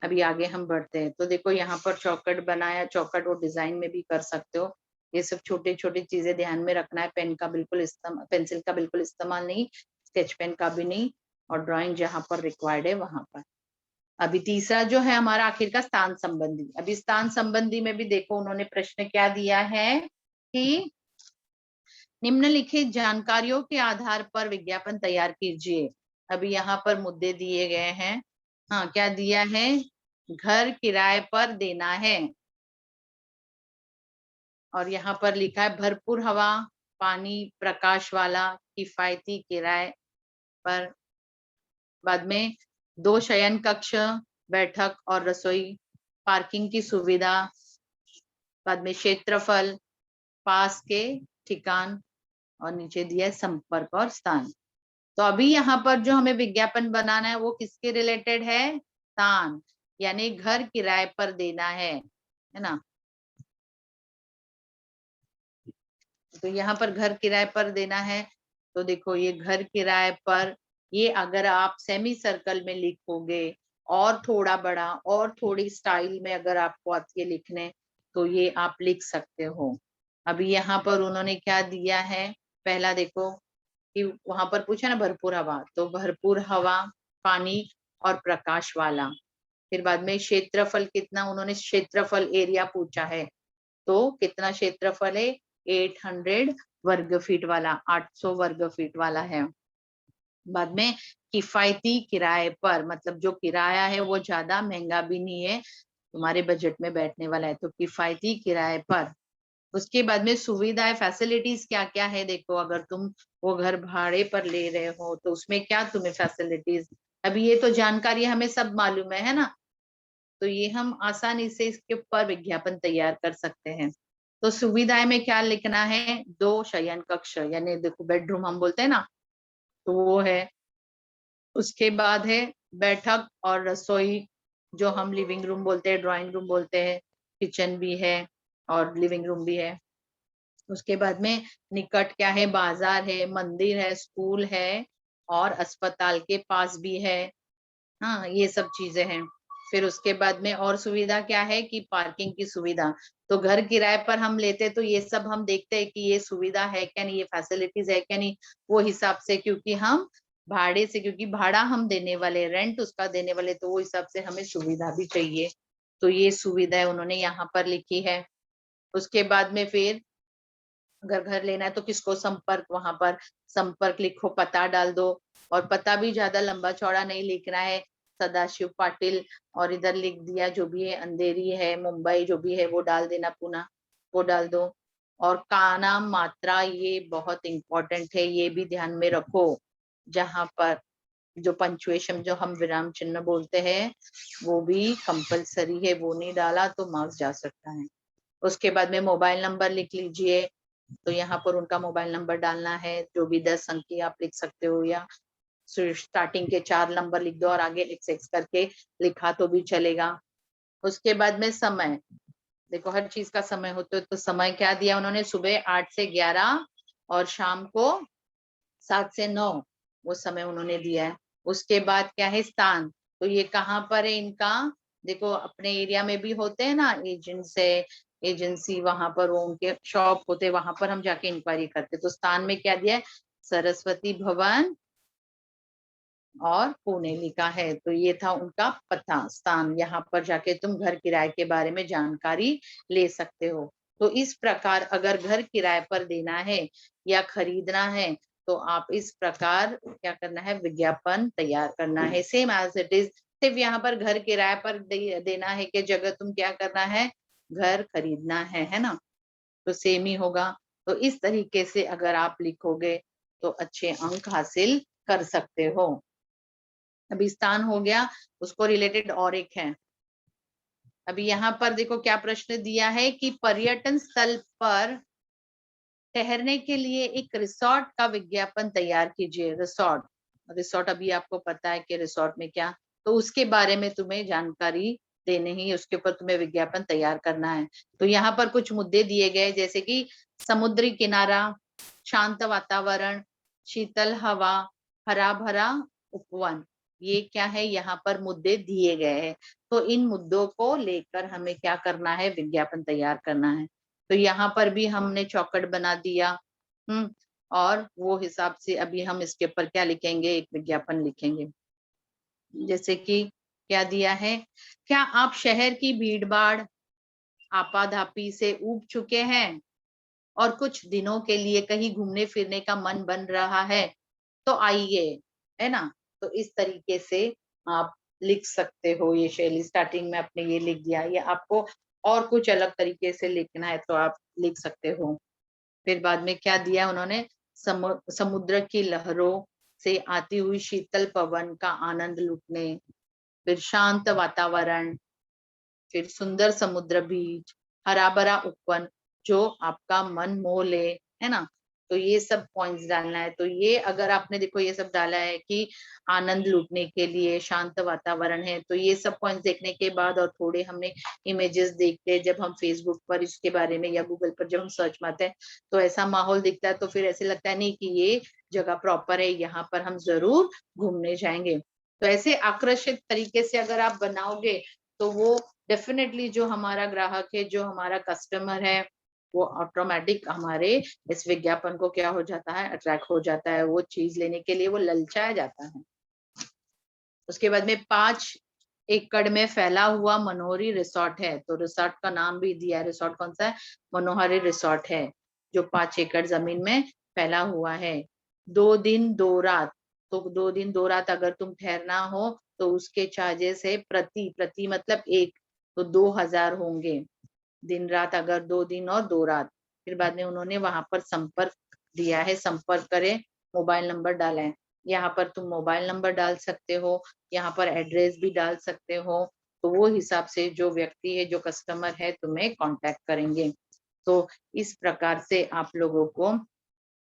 अभी आगे हम बढ़ते हैं। तो देखो यहाँ पर चौकट बनाया, चौकट वो डिजाइन में भी कर सकते हो। ये सब छोटे छोटी चीजें ध्यान में रखना है, पेन का बिल्कुल इस्तेमाल, पेंसिल का बिल्कुल इस्तेमाल नहीं, स्केच पेन का भी नहीं, और ड्राइंग जहां पर रिक्वायर्ड है वहां पर। अभी तीसरा जो है हमारा आखिर का स्थान संबंधी। अभी स्थान संबंधी में भी देखो उन्होंने प्रश्न क्या दिया है कि निम्नलिखित जानकारियों के आधार पर विज्ञापन तैयार कीजिए। अभी यहाँ पर मुद्दे दिए गए हैं। हाँ, क्या दिया है? घर किराए पर देना है, और यहाँ पर लिखा है भरपूर हवा, पानी, प्रकाश वाला, किफायती किराए पर। बाद में 2 शयन कक्ष, बैठक और रसोई, पार्किंग की सुविधा, बाद में क्षेत्रफल, पास के ठिकान, और नीचे दिया है संपर्क और स्थान। तो अभी यहाँ पर जो हमें विज्ञापन बनाना है वो किसके रिलेटेड है? स्थान, यानी घर किराए पर देना है ना। तो यहाँ पर घर किराए पर देना है, तो देखो ये घर किराए पर, ये अगर आप सेमी सर्कल में लिखोगे और थोड़ा बड़ा और थोड़ी स्टाइल में अगर आपको आती है लिखने, तो ये आप लिख सकते हो। अभी यहाँ पर उन्होंने क्या दिया है? पहला देखो कि वहां पर पूछा ना भरपूर हवा, तो भरपूर हवा, पानी और प्रकाश वाला। फिर बाद में क्षेत्रफल कितना, उन्होंने क्षेत्रफल एरिया पूछा है, तो कितना क्षेत्रफल है? 800 वर्ग फीट वाला, 800 वर्ग फीट वाला है। बाद में किफायती किराए पर, मतलब जो किराया है वो ज्यादा महंगा भी नहीं है, तुम्हारे बजट में बैठने वाला है, तो किफायती किराए पर। उसके बाद में सुविधाएं, फैसिलिटीज क्या क्या है, देखो अगर तुम वो घर भाड़े पर ले रहे हो तो उसमें क्या तुम्हें फैसिलिटीज, अभी ये तो जानकारी हमें सब मालूम है ना, तो ये हम आसानी से इसके ऊपर विज्ञापन तैयार कर सकते हैं। तो सुविधाएं में क्या लिखना है? 2 शयन कक्ष, यानी देखो बेडरूम हम बोलते हैं ना, तो वो है। उसके बाद है बैठक और रसोई, जो हम लिविंग रूम बोलते हैं, ड्राइंग रूम बोलते हैं, किचन भी है और लिविंग रूम भी है। उसके बाद में निकट क्या है? बाजार है, मंदिर है, स्कूल है और अस्पताल के पास भी है। हाँ, ये सब चीजें हैं। फिर उसके बाद में और सुविधा क्या है कि पार्किंग की सुविधा, तो घर किराए पर हम लेते तो ये सब हम देखते हैं कि ये सुविधा है क्या नहीं, ये फैसिलिटीज है क्या नहीं, वो हिसाब से, क्योंकि हम भाड़े से, क्योंकि भाड़ा हम देने वाले, रेंट उसका देने वाले, तो वो हिसाब से हमें सुविधा भी चाहिए। तो ये सुविधा है उन्होंने यहाँ पर लिखी है। उसके बाद में फिर अगर घर लेना है तो किसको संपर्क, वहां पर संपर्क लिखो, पता डाल दो, और पता भी ज्यादा लंबा चौड़ा नहीं लिखना है, सदाशिव पाटिल, और इधर लिख दिया जो भी है, अंधेरी है, मुंबई जो भी है वो डाल देना, पुणे वो डाल दो। और का नाम मात्रा, ये बहुत इंपॉर्टेंट है, ये भी ध्यान में रखो। जहां पर जो पंचुएशन, जो हम विराम चिन्ह बोलते हैं, वो भी कंपलसरी है, वो नहीं डाला तो मार्क्स जा सकता है। उसके बाद में मोबाइल नंबर लिख लीजिए, तो यहाँ पर उनका मोबाइल नंबर डालना है, जो भी 10 अंक की आप लिख सकते हो, या स्टार्टिंग के 4 नंबर लिख दो और आगे XX करके लिखा तो भी चलेगा। उसके बाद में समय, देखो हर चीज का समय होता है, तो समय क्या दिया उन्होंने? सुबह 8 से 11 और शाम को 7 से 9, वो समय उन्होंने दिया है। उसके बाद क्या है? स्थान, तो ये कहाँ पर है इनका? देखो अपने एरिया में भी होते हैं ना एजेंट्स है, एजेंसी, वहां पर वो उनके शॉप होते हैं, वहां पर हम जाके इंक्वायरी करते, तो स्थान में क्या दिया है? सरस्वती भवन और पुणे लिखा है, तो ये था उनका पता, स्थान, यहाँ पर जाके तुम घर किराए के बारे में जानकारी ले सकते हो। तो इस प्रकार अगर घर किराए पर देना है या खरीदना है, तो आप इस प्रकार क्या करना है? विज्ञापन तैयार करना है, सेम एज इट इज। सिर्फ यहाँ पर घर किराए पर देना है कि जगह तुम क्या करना है? घर खरीदना है ना, तो सेम ही होगा। तो इस तरीके से अगर आप लिखोगे तो अच्छे अंक हासिल कर सकते हो। अभी स्थान हो गया, उसको रिलेटेड और एक है। अभी यहाँ पर देखो क्या प्रश्न दिया है कि पर्यटन स्थल पर ठहरने के लिए एक रिसोर्ट का विज्ञापन तैयार कीजिए। रिसोर्ट, रिसोर्ट अभी आपको पता है कि रिसोर्ट में क्या, तो उसके बारे में तुम्हें जानकारी देनी ही, उसके ऊपर तुम्हें विज्ञापन तैयार करना है। तो यहाँ पर कुछ मुद्दे दिए गए, जैसे कि समुद्री किनारा, शांत वातावरण, शीतल हवा, हरा भरा उपवन, ये क्या है? यहाँ पर मुद्दे दिए गए हैं। तो इन मुद्दों को लेकर हमें क्या करना है? विज्ञापन तैयार करना है। तो यहाँ पर भी हमने चौकट बना दिया। और वो हिसाब से अभी हम इसके ऊपर क्या लिखेंगे? एक विज्ञापन लिखेंगे। जैसे कि क्या दिया है? क्या आप शहर की भीड़ भाड़, आपाधापी से ऊब चुके हैं? और कुछ दिनों के लिए कहीं घूमने फिरने का मन बन रहा है तो आइए, है ना? तो इस तरीके से आप लिख सकते हो ये शैली। स्टार्टिंग में आपने ये लिख दिया, या आपको और कुछ अलग तरीके से लिखना है तो आप लिख सकते हो। फिर बाद में क्या दिया उन्होंने, समुद्र की लहरों से आती हुई शीतल पवन का आनंद लूटने, फिर शांत वातावरण, फिर सुंदर समुद्र बीच, हरा-भरा उपवन जो आपका मन मोह ले, है ना? तो ये सब पॉइंट्स डालना है। तो ये अगर आपने देखो ये सब डाला है कि आनंद लूटने के लिए शांत वातावरण है, तो ये सब पॉइंट्स देखने के बाद और थोड़े हमने इमेजेस देखे जब हम फेसबुक पर इसके बारे में या गूगल पर जब हम सर्च मारते हैं, तो ऐसा माहौल दिखता है तो फिर ऐसे लगता है नहीं कि ये जगह प्रॉपर है, यहाँ पर हम ज़रूर घूमने जाएँगे। तो ऐसे आकर्षित तरीके से अगर आप बनाओगे, तो वो डेफिनेटली जो हमारा ग्राहक है, जो हमारा कस्टमर है, वो ऑटोमैटिक हमारे इस विज्ञापन को क्या हो जाता है, अट्रैक्ट हो जाता है, वो चीज़ लेने के लिए वो ललचाया जाता है। उसके बाद में 5 एकड़ में फैला हुआ मनोहरी रिसॉर्ट है, तो रिसॉर्ट का नाम भी दिया है, रिसॉर्ट कौन-सा है? मनोहरी रिसॉर्ट है, जो 5 एकड़ ज़मीन में फैला हुआ है। 2 दिन 2 रात, तो 2 दिन 2 रात अगर तुम ठहरना हो, तो उसके चार्जेस है प्रति मतलब 1, तो 2000 होंगे। दिन-रात अगर 2 दिन और 2 रात। फिर बाद में उन्होंने वहाँ पर संपर्क दिया है, संपर्क करें, मोबाइल नंबर डाला है। यहाँ पर तुम मोबाइल नंबर डाल सकते हो, यहाँ पर एड्रेस भी डाल सकते हो, तो वो हिसाब से जो व्यक्ति है, जो कस्टमर है, तुम्हें कॉन्टैक्ट करेंगे। तो इस प्रकार से आप लोगों को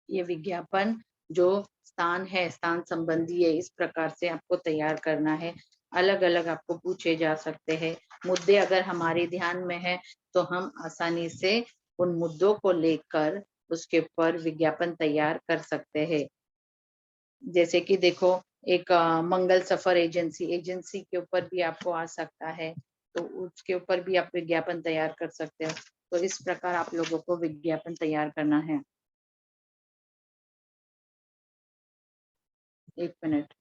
ये विज्ञापन जो स्थान है, स्थान संबंधी है, इस प्रकार से आपको तैयार करना है। अलग-अलग आपको पूछे जा सकते हैं। मुद्दे अगर हमारे ध्यान में है, तो हम आसानी से उन मुद्दों को लेकर उसके ऊपर विज्ञापन तैयार कर सकते हैं। जैसे कि देखो एक मंगल सफर एजेंसी के ऊपर भी आपको आ सकता है, तो उसके ऊपर भी आप विज्ञापन तैयार कर सकते हो। तो इस प्रकार आप लोगों को विज्ञापन तैयार करना है। 1 मिनट।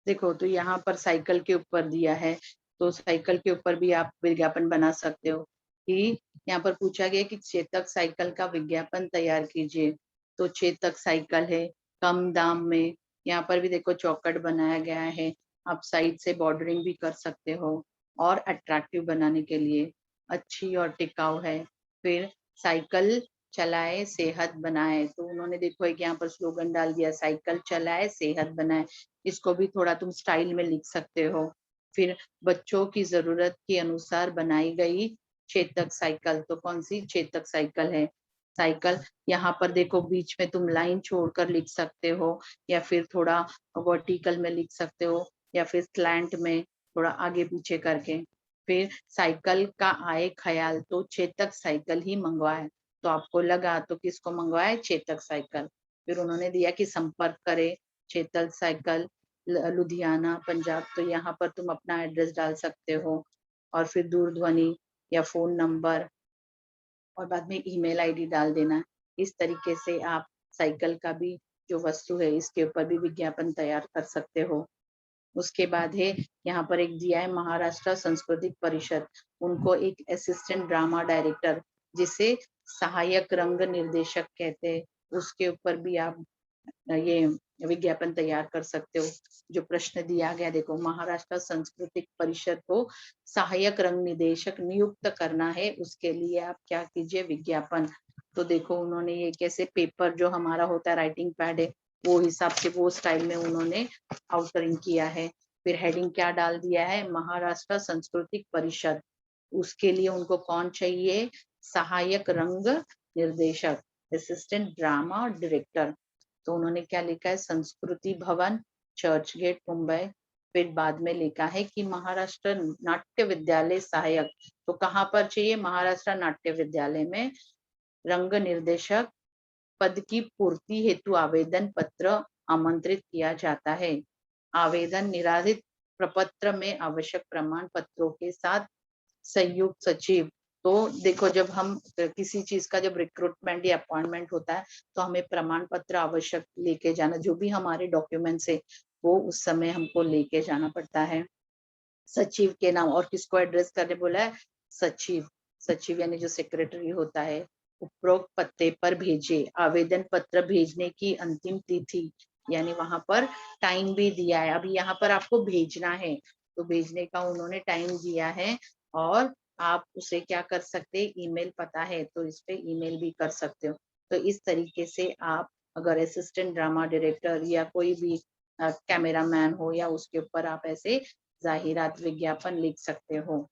देखो, तो यहाँ पर साइकिल के ऊपर दिया है, तो साइकिल के ऊपर भी आप विज्ञापन बना सकते हो कि यहाँ पर पूछा गया है कि चेतक साइकिल का विज्ञापन तैयार कीजिए। तो चेतक साइकिल है, कम दाम में, यहाँ पर भी देखो चौखट बनाया गया है, आप साइड से बॉर्डरिंग भी कर सकते हो और अट्रैक्टिव बनाने के लिए, अच्छी और टिकाऊ है। फिर साइकिल चलाए, सेहत बनाए, तो उन्होंने देखो एक यहाँ पर स्लोगन डाल दिया, साइकिल चलाए, सेहत बनाए। इसको भी थोड़ा तुम स्टाइल में लिख सकते हो। फिर बच्चों की ज़रूरत के अनुसार बनाई गई चेतक साइकिल, तो कौन-सी चेतक साइकिल है। साइकिल यहाँ पर देखो बीच में तुम लाइन छोड़कर लिख सकते हो, या फिर थोड़ा वर्टिकल में लिख सकते हो, या फिर स्लैंट में थोड़ा आगे-पीछे करके। फिर साइकिल का आए ख़याल तो चेतक साइकिल ही मँगवाए, तो आपको लगा तो किसको मँगवाए? चेतक साइकिल। फिर उन्होंने दिया कि संपर्क करें चेतक साइकिल लुधियाना पंजाब, तो यहाँ पर तुम अपना एड्रेस डाल सकते हो और फिर दूरध्वनि या फ़ोन नंबर और बाद में ईमेल आईडी डाल देना। इस तरीके से आप साइकिल का भी जो वस्तु है इसके ऊपर भी विज्ञापन तैयार कर सकते हो। उसके बाद है यहाँ पर एक दिया है महाराष्ट्र सांस्कृतिक परिषद, उनको एक असिस्टेंट ड्रामा डायरेक्टर जिसे सहायक रंग निर्देशक कहते हैं, उसके ऊपर भी आप ये विज्ञापन तैयार कर सकते हो। जो प्रश्न दिया गया देखो, महाराष्ट्र सांस्कृतिक परिषद को सहायक रंग निदेशक नियुक्त करना है, उसके लिए आप क्या कीजिए विज्ञापन। तो देखो उन्होंने ये कैसे पेपर जो हमारा होता है राइटिंग पैड है, वो हिसाब से वो स्टाइल में उन्होंने आउटरिंग किया है। फिर हेडिंग क्या डाल दिया है, महाराष्ट्र सांस्कृतिक परिषद, उसके लिए उनको कौन चाहिए, सहायक रंग निर्देशक, असिस्टेंट ड्रामा डायरेक्टर। तो उन्होंने क्या लिखा है, संस्कृति भवन, चर्च गेट, मुंबई। फिर बाद में लिखा है कि महाराष्ट्र नाट्य विद्यालय सहायक, तो कहाँ पर चाहिए, महाराष्ट्र नाट्य विद्यालय में। रंग निर्देशक पद की पूर्ति हेतु आवेदन पत्र आमंत्रित किया जाता है। आवेदन निराधित प्रपत्र में आवश्यक प्रमाण पत्रों के साथ संयुक्त सचिव। तो देखो, जब हम किसी चीज का जब रिक्रूटमेंट या अपॉइंटमेंट होता है तो हमें प्रमाण पत्र आवश्यक लेके जाना, जो भी हमारे डॉक्यूमेंट्स है वो उस समय हमको लेके जाना पड़ता है। सचिव के नाम, और किसको एड्रेस करने बोला है? सचिव। सचिव यानी जो सेक्रेटरी होता है। उपरोक्त पते पर भेजे। आवेदन पत्र भेजने की अंतिम तिथि, यानी वहां पर टाइम भी दिया है। अभी यहाँ पर आपको भेजना है तो भेजने का उन्होंने टाइम दिया है, और आप उसे क्या कर सकते हैं, ईमेल पता है तो इस पे ईमेल भी कर सकते हो। तो इस तरीके से आप अगर असिस्टेंट ड्रामा डायरेक्टर या कोई भी कैमरामैन हो, या उसके ऊपर आप ऐसे जाहिरात विज्ञापन लिख सकते हो।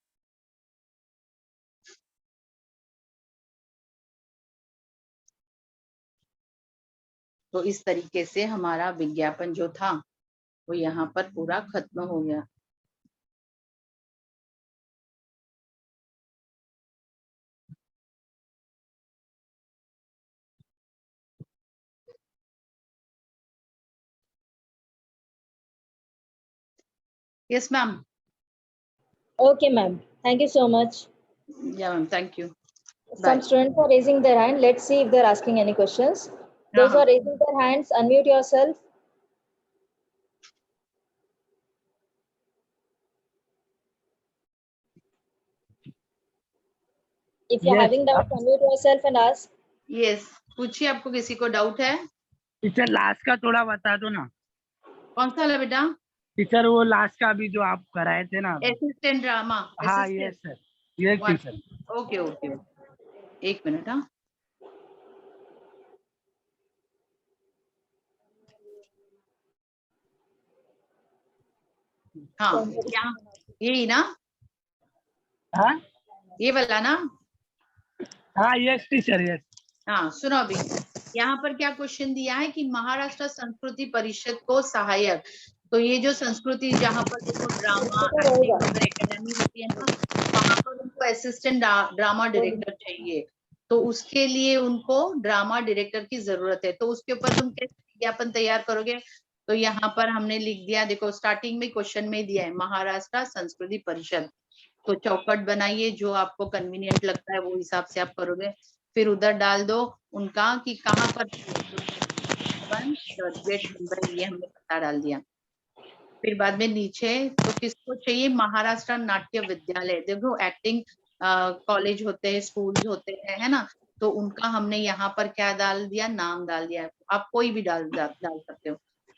तो इस तरीके से हमारा विज्ञापन जो था वो यहाँ पर पूरा खत्म हो गया। Yes ma'am. Okay, ma'am. Thank you so much. या ma'am, thank you. Some students are raising their hand. Let's see if they're asking any questions. Those who are raising their hands, unmute yourself. If you're having doubts, unmute yourself and ask. Yes, पूछिए, आपको किसी को doubt है? Teacher last का थोड़ा बता दो ना। कौन सा वाला बेटा? टीचर वो लास्ट का अभी जो आप कराए थे ना। Assistant drama. हाँ yes sir, yes teacher. Okay okay, एक मिनट। हाँ हाँ, यहाँ यही ना? हाँ ये वाला ना? हाँ यस टीचर, यस। हाँ सुनो, अभी यहाँ पर क्या क्वेश्चन दिया है कि महाराष्ट्र संस्कृति परिषद को सहायक। तो ये जो संस्कृति, जहाँ पर देखो ड्रामा एक्टिंग वगैरह एकेडमी होती है ना, वहां पर उनको असिस्टेंट ड्रामा डायरेक्टर चाहिए। तो उसके लिए उनको ड्रामा डायरेक्टर की जरूरत है। तो उसके ऊपर तुम कैसे विज्ञापन तैयार करोगे? तो यहाँ पर हमने लिख दिया, देखो स्टार्टिंग में क्वेश्चन में दिया है महाराष्ट्र संस्कृति परिषद। तो चौकट बनाइए, जो आपको कन्वीनियंट लगता है वो हिसाब से आप करोगे। फिर उधर डाल दो उनका कि कहाँ पर चर्चगेट मुंबई, ये हमने पता डाल दिया। फिर बाद में नीचे तो किसको चाहिए? महाराष्ट्र नाट्य विद्यालय। देखो एक्टिंग कॉलेज होते हैं, स्कूल होते हैं, है ना? तो उनका हमने यहाँ पर क्या डाल दिया? नाम डाल दिया। आप कोई भी डाल सकते हो।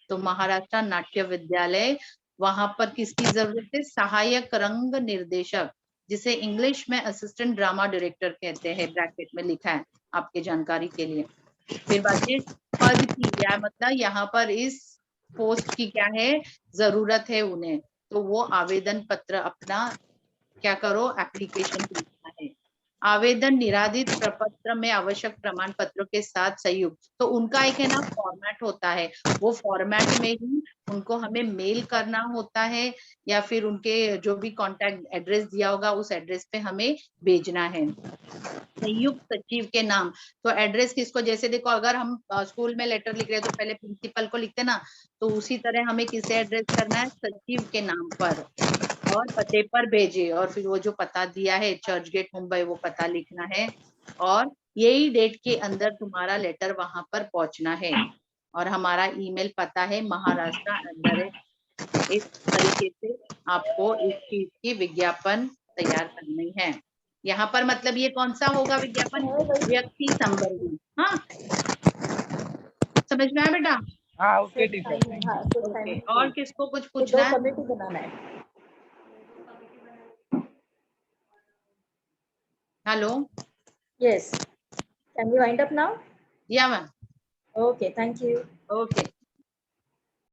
तो महाराष्ट्र नाट्य विद्यालय, वहां पर किसकी जरूरत है? सहायक रंग निर्देशक, जिसे इंग्लिश में असिस्टेंट ड्रामा डायरेक्टर कहते हैं, ब्रैकेट में लिखा है आपके जानकारी के लिए। फिर बाद में पद की, या मतलब यहाँ पर इस पोस्ट की क्या है, जरूरत है उन्हें। तो वो आवेदन पत्र अपना क्या करो, एप्लीकेशन लिखना है। आवेदन निराधित प्रपत्र में आवश्यक प्रमाण पत्रों के साथ संयुक्त। तो उनका एक है ना फॉर्मेट होता है, वो फॉर्मेट में ही उनको हमें मेल करना होता है, या फिर उनके जो भी कांटेक्ट एड्रेस दिया होगा उस एड्रेस पे हमें भेजना है। संयुक्त सचिव के नाम, तो एड्रेस किसको, जैसे देखो अगर हम स्कूल में लेटर लिख रहे हैं तो पहले प्रिंसिपल को लिखते ना, तो उसी तरह हमें किसे एड्रेस करना है? सचिव के नाम पर, और पते पर भेजे। और फिर वो जो पता दिया है चर्चगेट मुंबई, वो पता लिखना है, और यही डेट के अंदर तुम्हारा लेटर वहां पर पहुंचना है। और हमारा ईमेल पता है महाराष्ट्र। इस तरीके से आपको इस चीज की विज्ञापन तैयार करनी है। यहाँ पर मतलब ये कौन सा होगा विज्ञापन? व्यक्ति संबंधी। हाँ समझ में आया बेटा? हाँ ओके टीचर। ओके, और किसको कुछ पूछना है? कमेटी बनाना है। Hello, Yes. Can we wind up now? या ma'am? Okay, thank you. Okay.